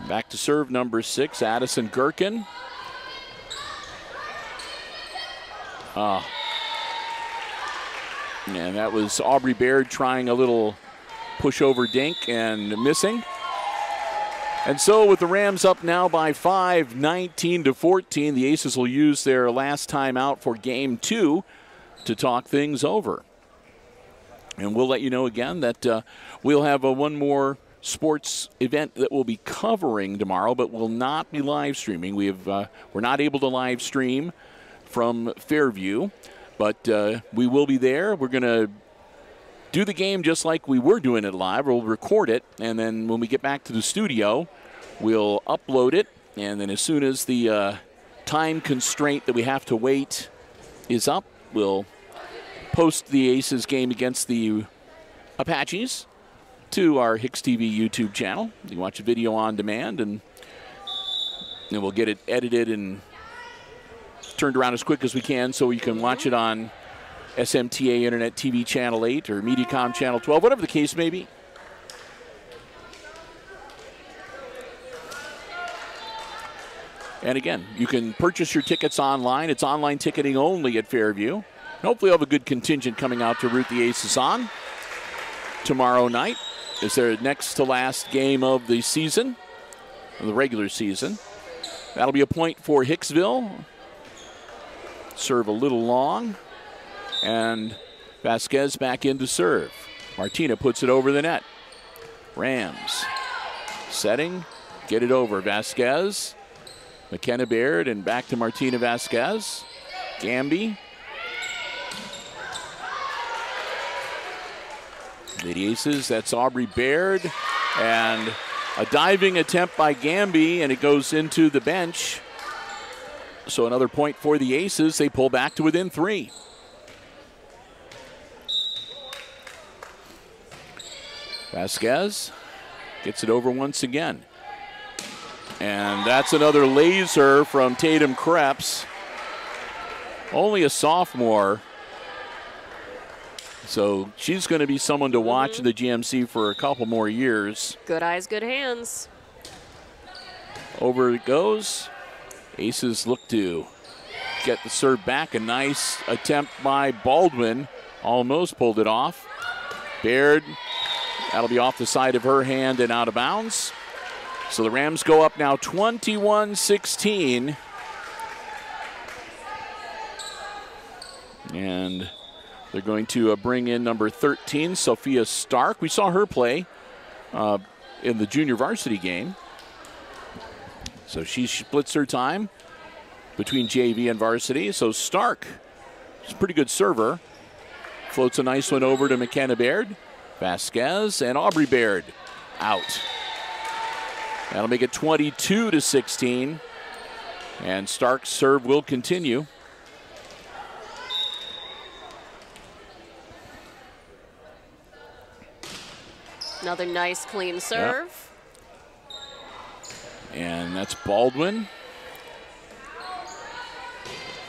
Back to serve, number 6, Addison Gherkin. And that was Aubrey Baird trying a little pushover dink and missing. And so with the Rams up now by 5, 19-14, the Aces will use their last time out for game 2 to talk things over. And we'll let you know again that we'll have one more sports event that we'll be covering tomorrow, but will not be live streaming. We're not able to live stream from Fairview, but we will be there. We're going to do the game just like we were doing it live. We'll record it, and then when we get back to the studio, we'll upload it, and then as soon as the time constraint that we have to wait is up, we'll post the Aces game against the Apaches to our HIX-TV YouTube channel. You can watch a video on demand, and then we'll get it edited and turned around as quick as we can so you can watch it on SMTA Internet TV Channel 8 or Mediacom Channel 12, whatever the case may be. And again, you can purchase your tickets online. It's online ticketing only at Fairview. And hopefully you'll have a good contingent coming out to root the Aces on. tomorrow night. Is their next to last game of the season, of the regular season. That'll be a point for Hicksville. Serve a little long. And Vasquez back in to serve. Martina puts it over the net. Rams setting, get it over. Vasquez, McKenna Baird, and back to Martina Vasquez. Gamby. The Aces, that's Aubrey Baird. And a diving attempt by Gamby, and it goes into the bench. So another point for the Aces. They pull back to within 3. Vasquez gets it over once again. And that's another laser from Tatum Krebs. Only a sophomore. So she's going to be someone to watch in the GMC for a couple more years. Good eyes, good hands. Over it goes. Aces look to get the serve back. A nice attempt by Baldwin. Almost pulled it off. Baird, that'll be off the side of her hand and out of bounds. So the Rams go up now 21-16. And they're going to bring in number 13, Sophia Stark. We saw her play in the junior varsity game. So she splits her time between JV and varsity. So Stark is a pretty good server. Floats a nice one over to McKenna Baird. Vasquez and Aubrey Baird out. That'll make it 22-16. And Stark's serve will continue. Another nice clean serve. Yep. And that's Baldwin.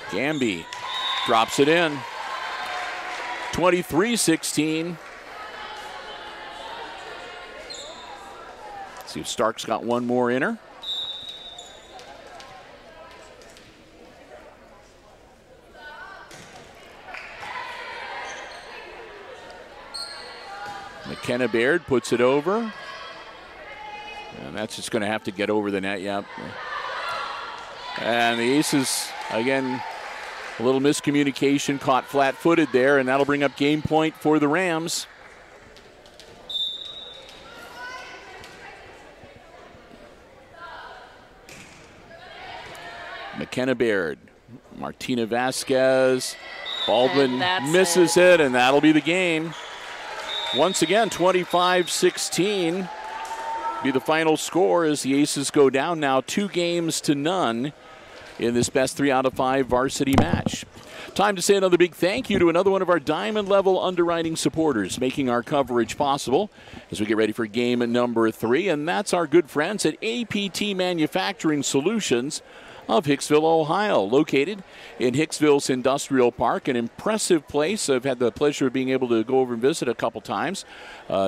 Gamby drops it in. 23-16. See if Stark's got one more in her. McKenna Baird puts it over. And that's just going to have to get over the net, yep. And the Aces, again, a little miscommunication, caught flat-footed there, and that'll bring up game point for the Rams. McKenna Baird, Martina Vasquez, Baldwin misses it, and that'll be the game. Once again, 25-16 be the final score as the Aces go down now 2-0 in this best 3 out of 5 varsity match. Time to say another big thank you to another one of our diamond level underwriting supporters making our coverage possible as we get ready for game number 3, and that's our good friends at APT Manufacturing Solutions of Hicksville, Ohio, located in Hicksville's Industrial Park, an impressive place. I've had the pleasure of being able to go over and visit a couple times.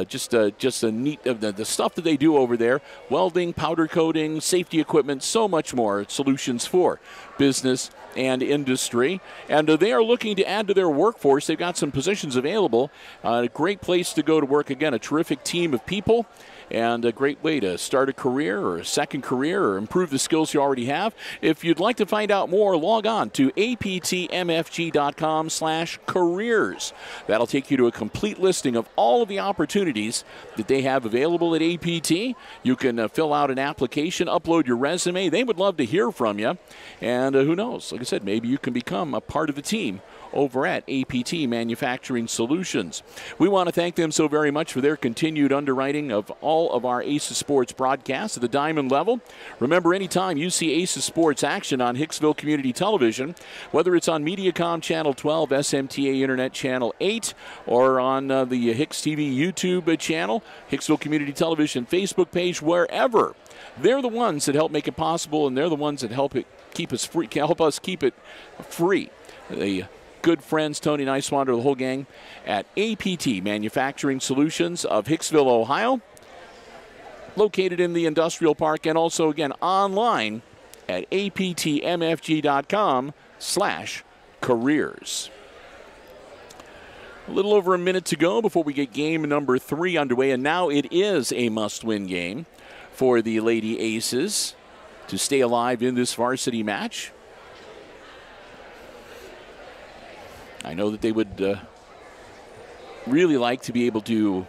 Just a neat, the stuff that they do over there, welding, powder coating, safety equipment, so much more. Solutions for business and industry. And they are looking to add to their workforce. They've got some positions available. A great place to go to work. Again, a terrific team of people. And a great way to start a career or a second career or improve the skills you already have. If you'd like to find out more, log on to aptmfg.com/careers. That'll take you to a complete listing of all of the opportunities that they have available at APT. You can fill out an application, upload your resume. They would love to hear from you. And who knows, like I said, maybe you can become a part of the team over at APT Manufacturing Solutions. We want to thank them so very much for their continued underwriting of all of our Aces Sports broadcasts at the diamond level. Remember, anytime you see Aces Sports action on Hicksville Community Television, whether it's on Mediacom Channel 12, SMTA Internet Channel 8, or on the HIX-TV YouTube channel, Hicksville Community Television Facebook page, wherever, they're the ones that help make it possible, and they're the ones that help keep us keep it free. The good friends, Tony Niswander, the whole gang at APT Manufacturing Solutions of Hicksville, Ohio, located in the Industrial Park, and also, again, online at aptmfg.com/careers. A little over a minute to go before we get game number 3 underway, and now it is a must-win game for the Lady Aces to stay alive in this varsity match. I know that they would really like to be able to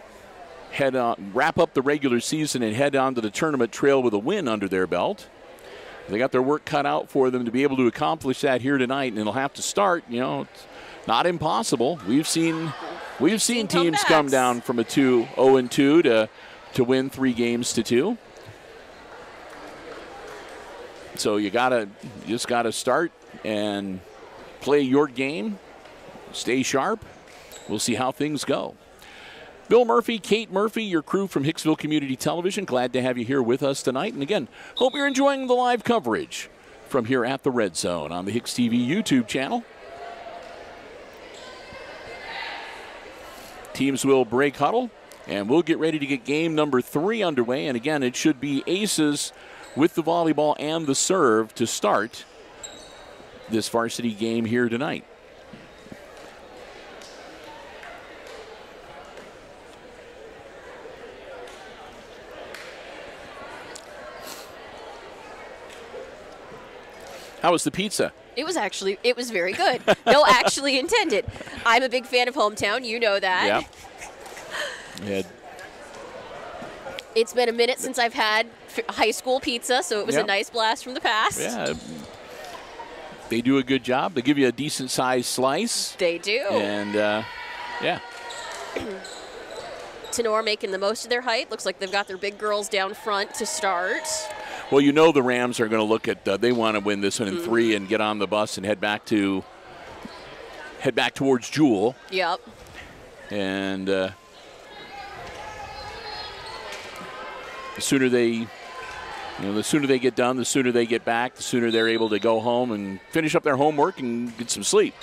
wrap up the regular season and head on to the tournament trail with a win under their belt. They got their work cut out for them to be able to accomplish that here tonight, and it'll have to start. You know, it's not impossible. We've seen teams come down from a 0-2 to win 3 games to 2. So you just gotta start and play your game. Stay sharp. We'll see how things go. Bill Murphy, Kate Murphy, your crew from Hicksville Community Television. Glad to have you here with us tonight. And again, hope you're enjoying the live coverage from here at the Red Zone on the HIX-TV YouTube channel. Teams will break huddle, and we'll get ready to get game number 3 underway. And again, it should be Aces with the volleyball and the serve to start this varsity game here tonight. How was the pizza? It was very good. No, actually intended. I'm a big fan of Hometown. You know that. Yeah. It's been a minute since I've had high school pizza, so it was a nice blast from the past. Yeah. They do a good job. They give you a decent-sized slice. They do. And, yeah. Tinora making the most of their height. Looks like they've got their big girls down front to start. Well, you know the Rams are going to look at they want to win this one in 3 and get on the bus and head back towards Jewel. Yep. And the sooner they get done, the sooner they get back, the sooner they're able to go home and finish up their homework and get some sleep.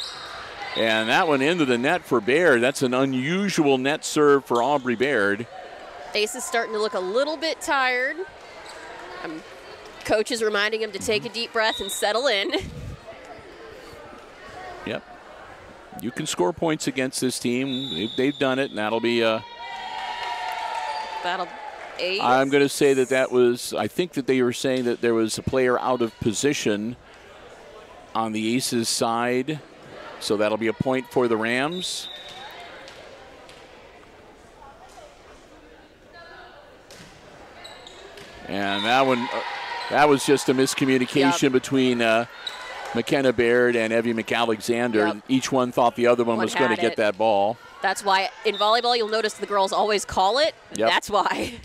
And that one into the net for Baird. That's an unusual net serve for Aubrey Baird. Ace is starting to look a little bit tired. Coach is reminding him to take a deep breath and settle in. Yep. You can score points against this team. They've done it, and that'll be Battle Ace. I'm going to say that was, I think that they were saying that there was a player out of position on the Aces side. So that'll be a point for the Rams. And that was just a miscommunication between McKenna Baird and Evie McAlexander. Yep. Each one thought the other one was going to get that ball. That's why in volleyball you'll notice the girls always call it. Yep. That's why.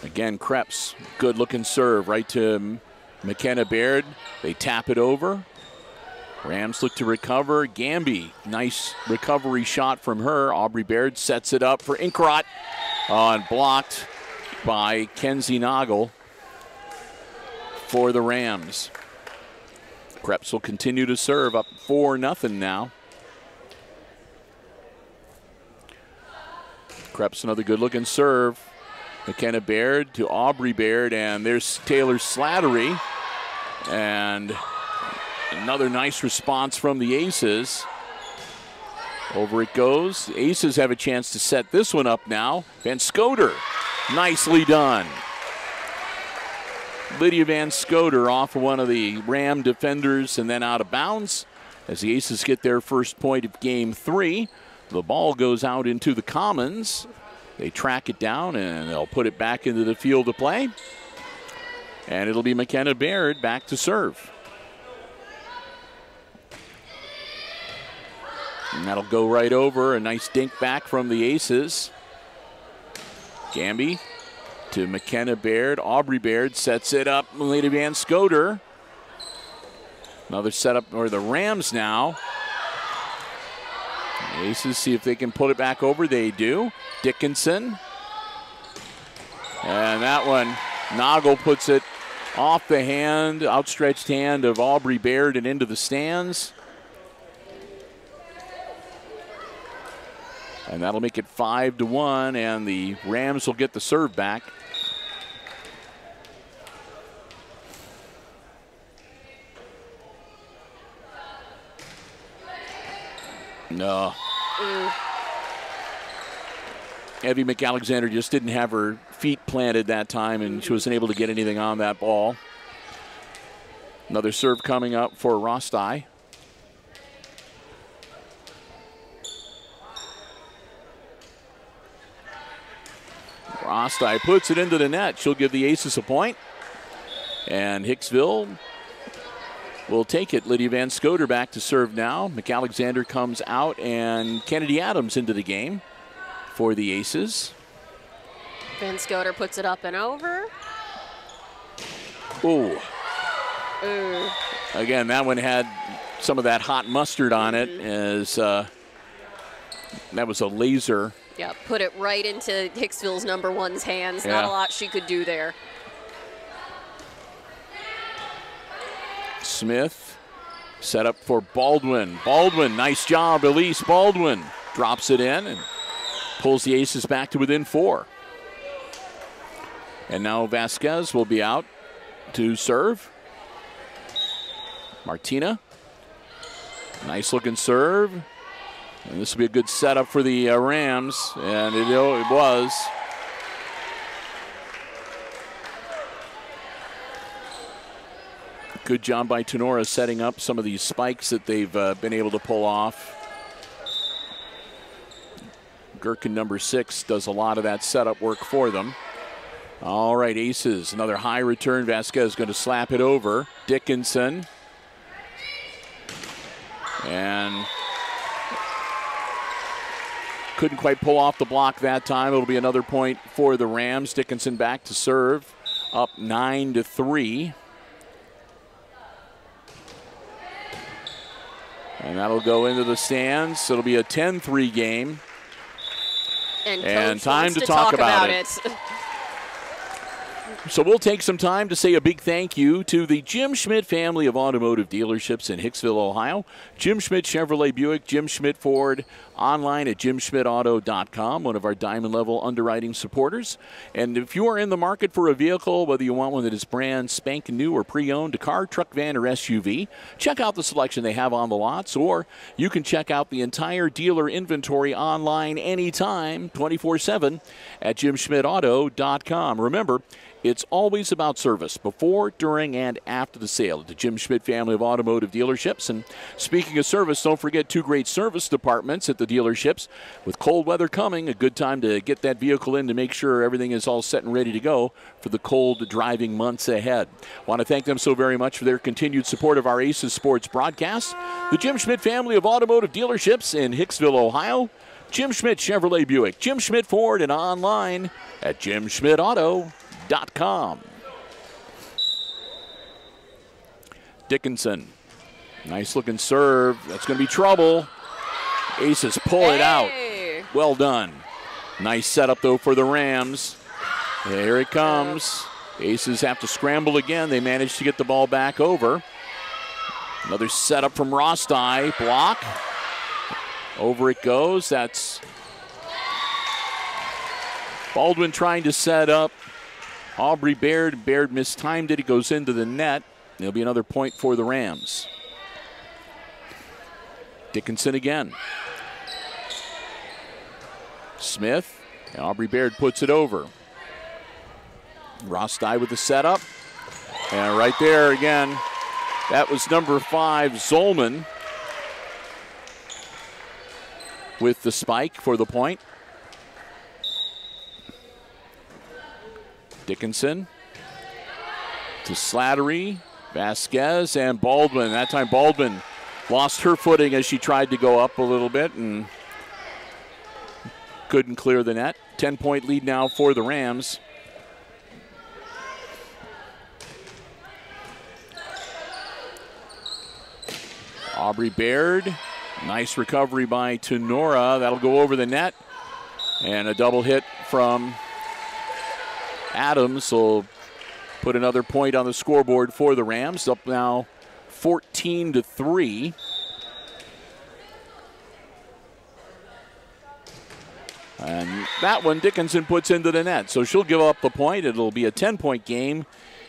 Again, Krebs, good looking serve right to McKenna Baird. They tap it over. Rams look to recover. Gamby, nice recovery shot from her. Aubrey Baird sets it up for Inkrot. And blocked by Kenzie Noggle for the Rams. Krebs will continue to serve, up 4-0 now. Krebs, another good-looking serve. McKenna Baird to Aubrey Baird, and there's Taylor Slattery. And another nice response from the Aces. Over it goes. The Aces have a chance to set this one up now. Van Scoter, nicely done. Lydia Van Scoter off of one of the Ram defenders and then out of bounds. As the Aces get their first point of game 3, the ball goes out into the Commons. They track it down and they'll put it back into the field to play. And it'll be McKenna Baird back to serve. And that'll go right over. A nice dink back from the Aces. Gamby to McKenna Baird. Aubrey Baird sets it up. Lady Van Scoter. Another setup for the Rams now. The Aces see if they can put it back over. They do. Dickinson. And that one, Noggle puts it off the hand, outstretched hand of Aubrey Baird and into the stands. And that'll make it 5-1, and the Rams will get the serve back. No. Evie McAlexander just didn't have her feet planted that time, and she wasn't able to get anything on that ball. Another serve coming up for Rosti. Rosti puts it into the net. She'll give the Aces a point. And Hicksville will take it. Lydia Van Scoter back to serve now. McAlexander comes out, and Kennedy Adams into the game for the Aces. Van Scoter puts it up and over. Ooh. Again, that one had some of that hot mustard on it, as that was a laser. Yeah, put it right into Hicksville's #1's hands. Not a lot she could do there. Smith set up for Baldwin. Baldwin, nice job, Elise Baldwin. Drops it in and pulls the Aces back to within 4. And now Vasquez will be out to serve. Martina. Nice looking serve. And this will be a good setup for the Rams. And it was. Good job by Tinora setting up some of these spikes that they've been able to pull off. Gherkin #6 does a lot of that setup work for them. All right, Aces, another high return. Vasquez is going to slap it over. Dickinson. And couldn't quite pull off the block that time. It'll be another point for the Rams. Dickinson back to serve, up 9-3. And that'll go into the stands. It'll be a 10-3 game. And time to talk about it. So we'll take some time to say a big thank you to the Jim Schmidt family of automotive dealerships in Hicksville, Ohio. Jim Schmidt Chevrolet Buick, Jim Schmidt Ford, online at jimschmidtauto.com, one of our diamond level underwriting supporters. And if you are in the market for a vehicle, whether you want one that is brand spanking new or pre-owned, a car, truck, van, or SUV, check out the selection they have on the lots, or you can check out the entire dealer inventory online anytime, 24/7 at jimschmidtauto.com. Remember, it's always about service before, during, and after the sale at the Jim Schmidt family of automotive dealerships. And speaking of service, don't forget 2 great service departments at the dealerships. With cold weather coming, a good time to get that vehicle in to make sure everything is all set and ready to go for the cold driving months ahead. Want to thank them so very much for their continued support of our Aces Sports broadcast. The Jim Schmidt family of automotive dealerships in Hicksville, Ohio. Jim Schmidt Chevrolet Buick, Jim Schmidt Ford, and online at jimschmidtauto.com. Dickinson, nice looking serve. That's going to be trouble. Aces pull it out. Well done. Nice setup though for the Rams. Here it comes. Aces have to scramble again. They managed to get the ball back over. Another setup from Rosti. Block. Over it goes. That's Baldwin trying to set up Aubrey Baird. Baird mistimed it. It goes into the net. There'll be another point for the Rams. Dickinson again. Smith. And Aubrey Baird puts it over. Rosti with the setup. And right there again, that was number 5, Zolman, with the spike for the point. Dickinson to Slattery, Vasquez, and Baldwin. That time Baldwin lost her footing as she tried to go up a little bit and couldn't clear the net. 10-point lead now for the Rams. Aubrey Baird, nice recovery by Tinora. That'll go over the net. And a double hit from Adams will put another point on the scoreboard for the Rams. Up now 14-3. And that one Dickinson puts into the net. So she'll give up the point. It'll be a 10-point game.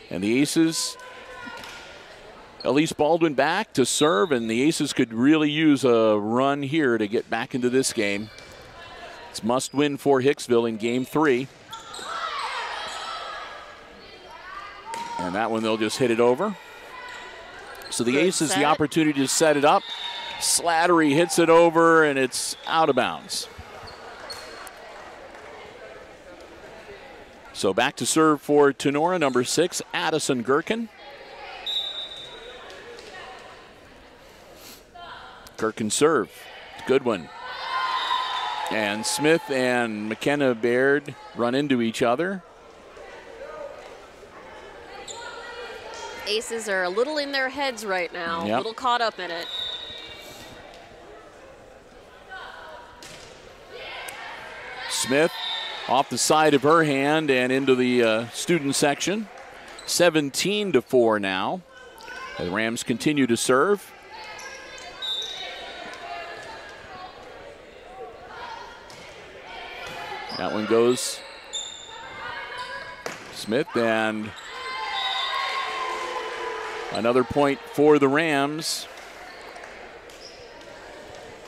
And the Aces Elise Baldwin back to serve, and the Aces could really use a run here to get back into this game. It's must win for Hicksville in game 3. And that one, they'll just hit it over. So the Aces the opportunity to set it up. Slattery hits it over, and it's out of bounds. So back to serve for Tinora, number 6, Addison Gherkin. Gherkin serve, good one. And Smith and McKenna Baird run into each other. Aces are a little in their heads right now, yep. A little caught up in it. Smith off the side of her hand and into the student section. 17-4 now. The Rams continue to serve. That one goes Smith, and another point for the Rams.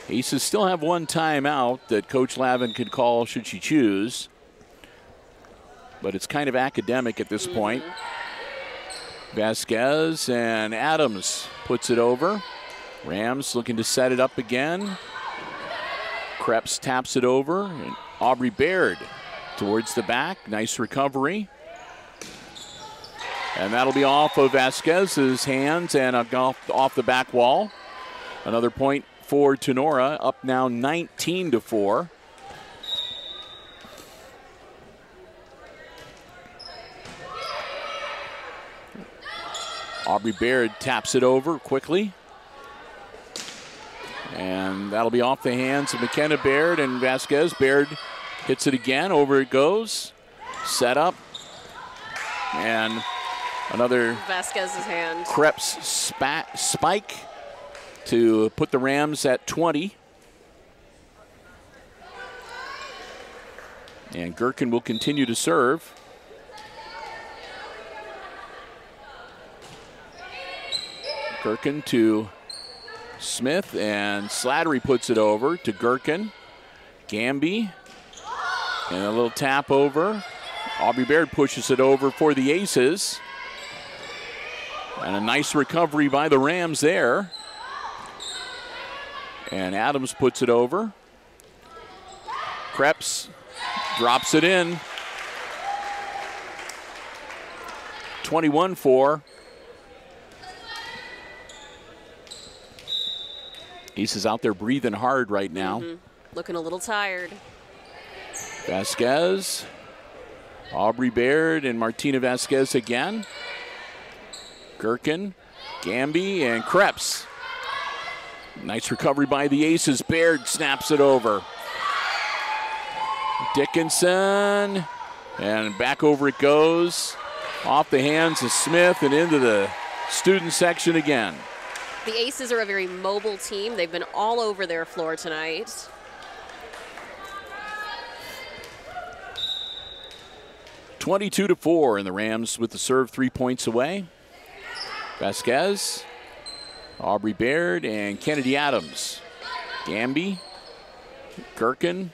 Aces still have one timeout that Coach Lavin could call should she choose. But it's kind of academic at this point. Vasquez and Adams puts it over. Rams looking to set it up again. Krebs taps it over. And Aubrey Baird towards the back. Nice recovery. And that'll be off of Vasquez's hands and off the back wall. Another point for Tinora, up now 19-4. Aubrey Baird taps it over quickly. And that'll be off the hands of McKenna Baird and Vasquez. Baird hits it again, over it goes. Set up. And another Vasquez's hand. Krebs spike to put the Rams at 20. And Gherkin will continue to serve. Gherkin to Smith, and Slattery puts it over to Gherkin. Gamby, and a little tap over. Aubrey Baird pushes it over for the Aces. And a nice recovery by the Rams there. And Adams puts it over. Krebs drops it in. 21-4. Aces out there breathing hard right now. Looking a little tired. Vasquez, Aubrey Baird, and Martina Vasquez again. Gherkin, Gamby, and Krebs. Nice recovery by the Aces. Baird snaps it over. Dickinson, and back over it goes. Off the hands of Smith and into the student section again. The Aces are a very mobile team. They've been all over their floor tonight. (22-4), and the Rams with the serve 3 points away. Vasquez, Aubrey Baird, and Kennedy Adams. Gamby, Gherkin.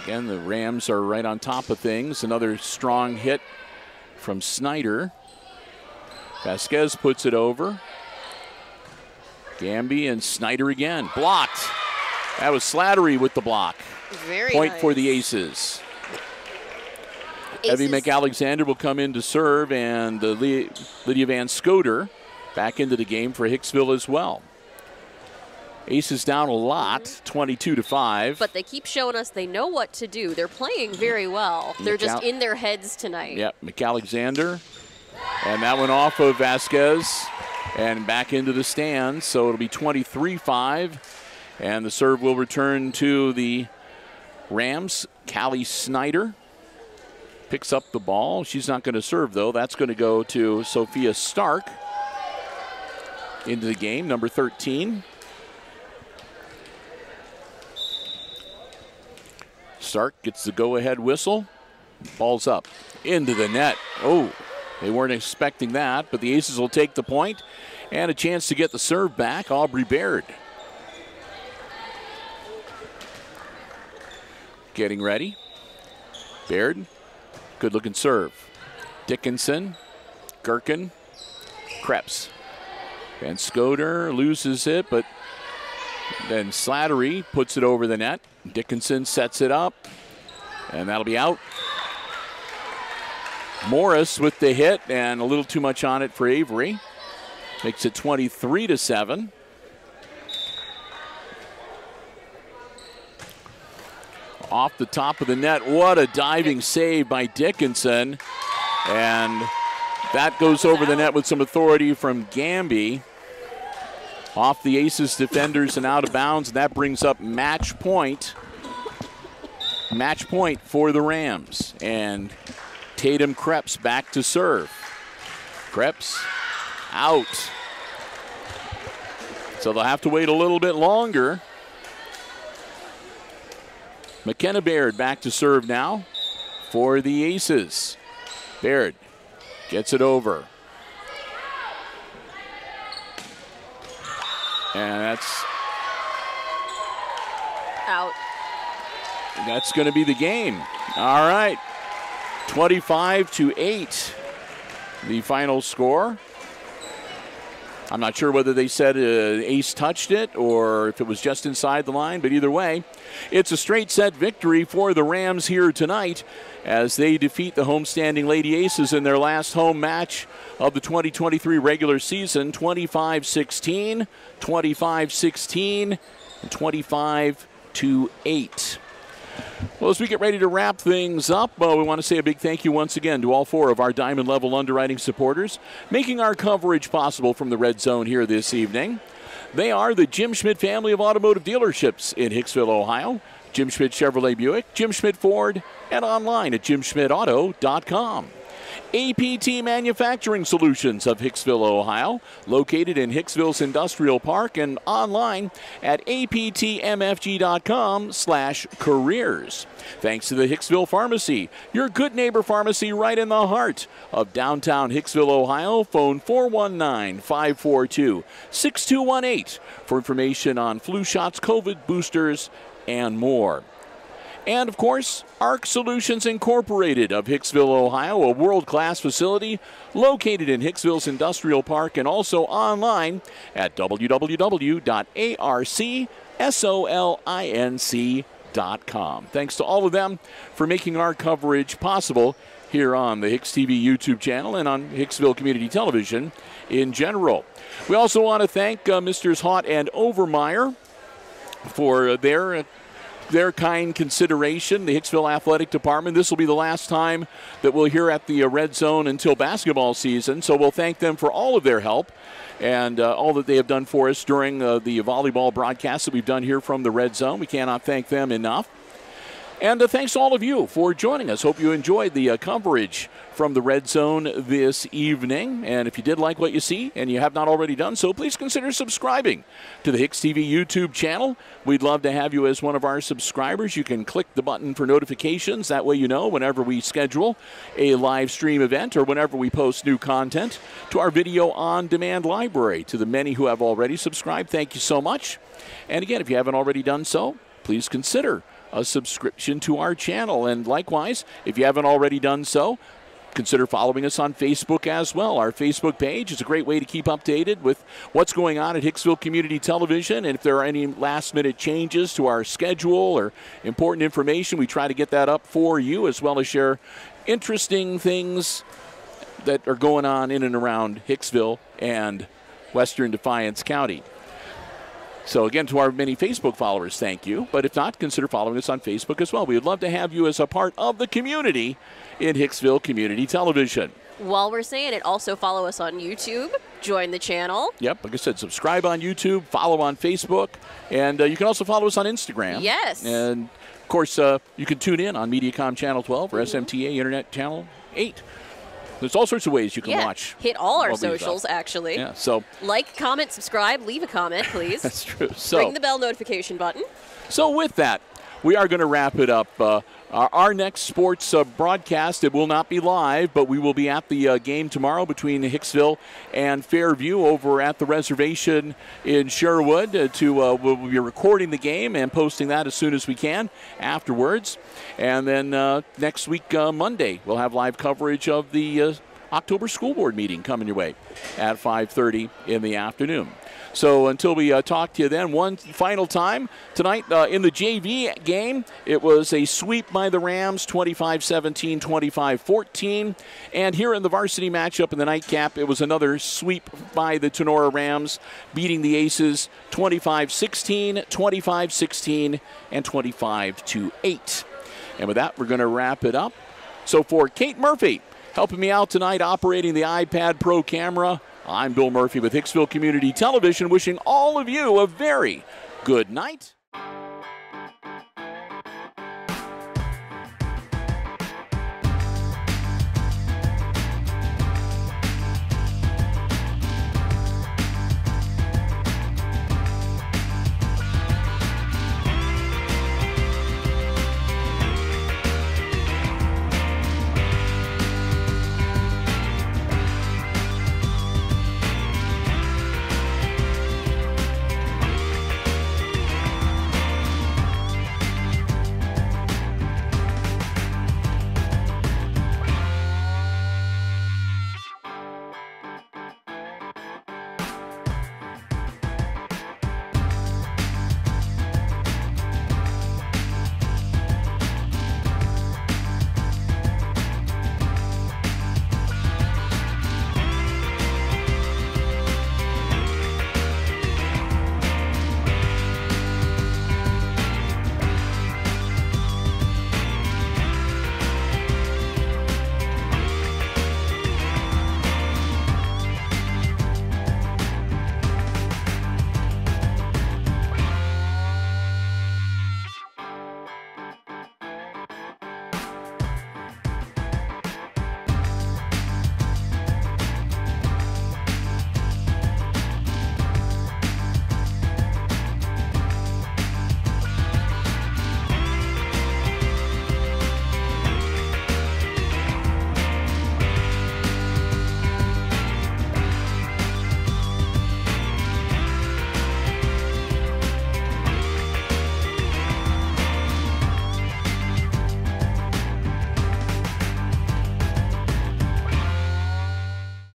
Again, the Rams are right on top of things. Another strong hit from Snyder. Vasquez puts it over. Gamby and Snyder again. Blocked. That was Slattery with the block. Very Point nice. for the Aces. Evie McAlexander will come in to serve, and Lydia Van Scoter back into the game for Hicksville as well. Aces down a lot, 22-5. But they keep showing us they know what to do. They're playing very well. They're just in their heads tonight. Yep, McAlexander. And that one off of Vasquez and back into the stands. So it'll be 23-5. And the serve will return to the Rams. Callie Snyder picks up the ball. She's not going to serve, though. That's going to go to Sophia Stark into the game, number 13. Stark gets the go-ahead whistle. Ball's up into the net. Oh, They weren't expecting that, but the Aces will take the point and a chance to get the serve back. Aubrey Baird getting ready. Baird, good looking serve. Dickinson, Gherkin, Krebs. Van Scoter loses it, but then Slattery puts it over the net. Dickinson sets it up, and that'll be out. Morris with the hit, and a little too much on it for Avery. Makes it 23-7. Off the top of the net, what a diving save by Dickinson. And that goes over the net with some authority from Gamby. Off the Aces defenders and out of bounds, and that brings up match point. Match point for the Rams. And Tatum Krebs back to serve. Krebs out. So they'll have to wait a little bit longer. McKenna Baird back to serve now for the Aces. Baird gets it over. And that's out. That's going to be the game. All right. 25-8, the final score. I'm not sure whether they said Ace touched it or if it was just inside the line, but either way, it's a straight set victory for the Rams here tonight as they defeat the homestanding Lady Aces in their last home match of the 2023 regular season, 25-16, 25-16, and 25-8. Well, as we get ready to wrap things up, we want to say a big thank you once again to all 4 of our Diamond Level underwriting supporters, making our coverage possible from the Red Zone here this evening. They are the Jim Schmidt family of automotive dealerships in Hicksville, Ohio, Jim Schmidt Chevrolet Buick, Jim Schmidt Ford, and online at jimschmidtauto.com. APT Manufacturing Solutions of Hicksville, Ohio, located in Hicksville's Industrial Park and online at aptmfg.com/careers. Thanks to the Hicksville Pharmacy, your good neighbor pharmacy right in the heart of downtown Hicksville, Ohio. Phone 419-542-6218 for information on flu shots, COVID boosters, and more. And, of course, ARC Solutions Incorporated of Hicksville, Ohio, a world-class facility located in Hicksville's Industrial Park and also online at www.arcsolinc.com. Thanks to all of them for making our coverage possible here on the HIX-TV YouTube channel and on Hicksville Community Television in general. We also want to thank Misters Haught and Overmeyer for their kind consideration, the Hicksville Athletic Department. This will be the last time that we'll hear at the Red Zone until basketball season, so we'll thank them for all of their help and all that they have done for us during the volleyball broadcasts that we've done here from the Red Zone. We cannot thank them enough. And thanks to all of you for joining us. Hope you enjoyed the coverage from the Red Zone this evening. And if you did like what you see and you have not already done so, please consider subscribing to the HIX-TV YouTube channel. We'd love to have you as one of our subscribers. You can click the button for notifications. That way you know whenever we schedule a live stream event or whenever we post new content to our video on demand library. To the many who have already subscribed, thank you so much. And again, if you haven't already done so, please consider a subscription to our channel. And likewise, if you haven't already done so, consider following us on Facebook as well. Our Facebook page is a great way to keep updated with what's going on at Hicksville Community Television. And if there are any last-minute changes to our schedule or important information, we try to get that up for you, as well as share interesting things that are going on in and around Hicksville and Western Defiance County. So again, to our many Facebook followers, thank you. But if not, consider following us on Facebook as well. We would love to have you as a part of the community in Hicksville Community Television. While we're saying it, also follow us on YouTube. Join the channel. Yep, like I said, subscribe on YouTube, follow on Facebook, and you can also follow us on Instagram. Yes. And, of course, you can tune in on Mediacom Channel 12 or SMTA Internet Channel 8. There's all sorts of ways you can watch. Hit all our socials, actually. Yeah, so like, comment, subscribe, leave a comment, please. That's true. So ring the bell notification button. So with that, we are going to wrap it up. Our next sports broadcast, it will not be live, but we will be at the game tomorrow between Hicksville and Fairview over at the reservation in Sherwood. We'll be recording the game and posting that as soon as we can afterwards. And then next week, Monday, we'll have live coverage of the October school board meeting coming your way at 5:30 in the afternoon. So until we talk to you then, one final time tonight in the JV game, it was a sweep by the Rams, 25-17, 25-14. And here in the varsity matchup in the nightcap, it was another sweep by the Tinora Rams, beating the Aces 25-16, 25-16, and 25-8. And with that, we're going to wrap it up. So for Kate Murphy, helping me out tonight, operating the iPad Pro camera, I'm Bill Murphy with Hicksville Community Television, wishing all of you a very good night.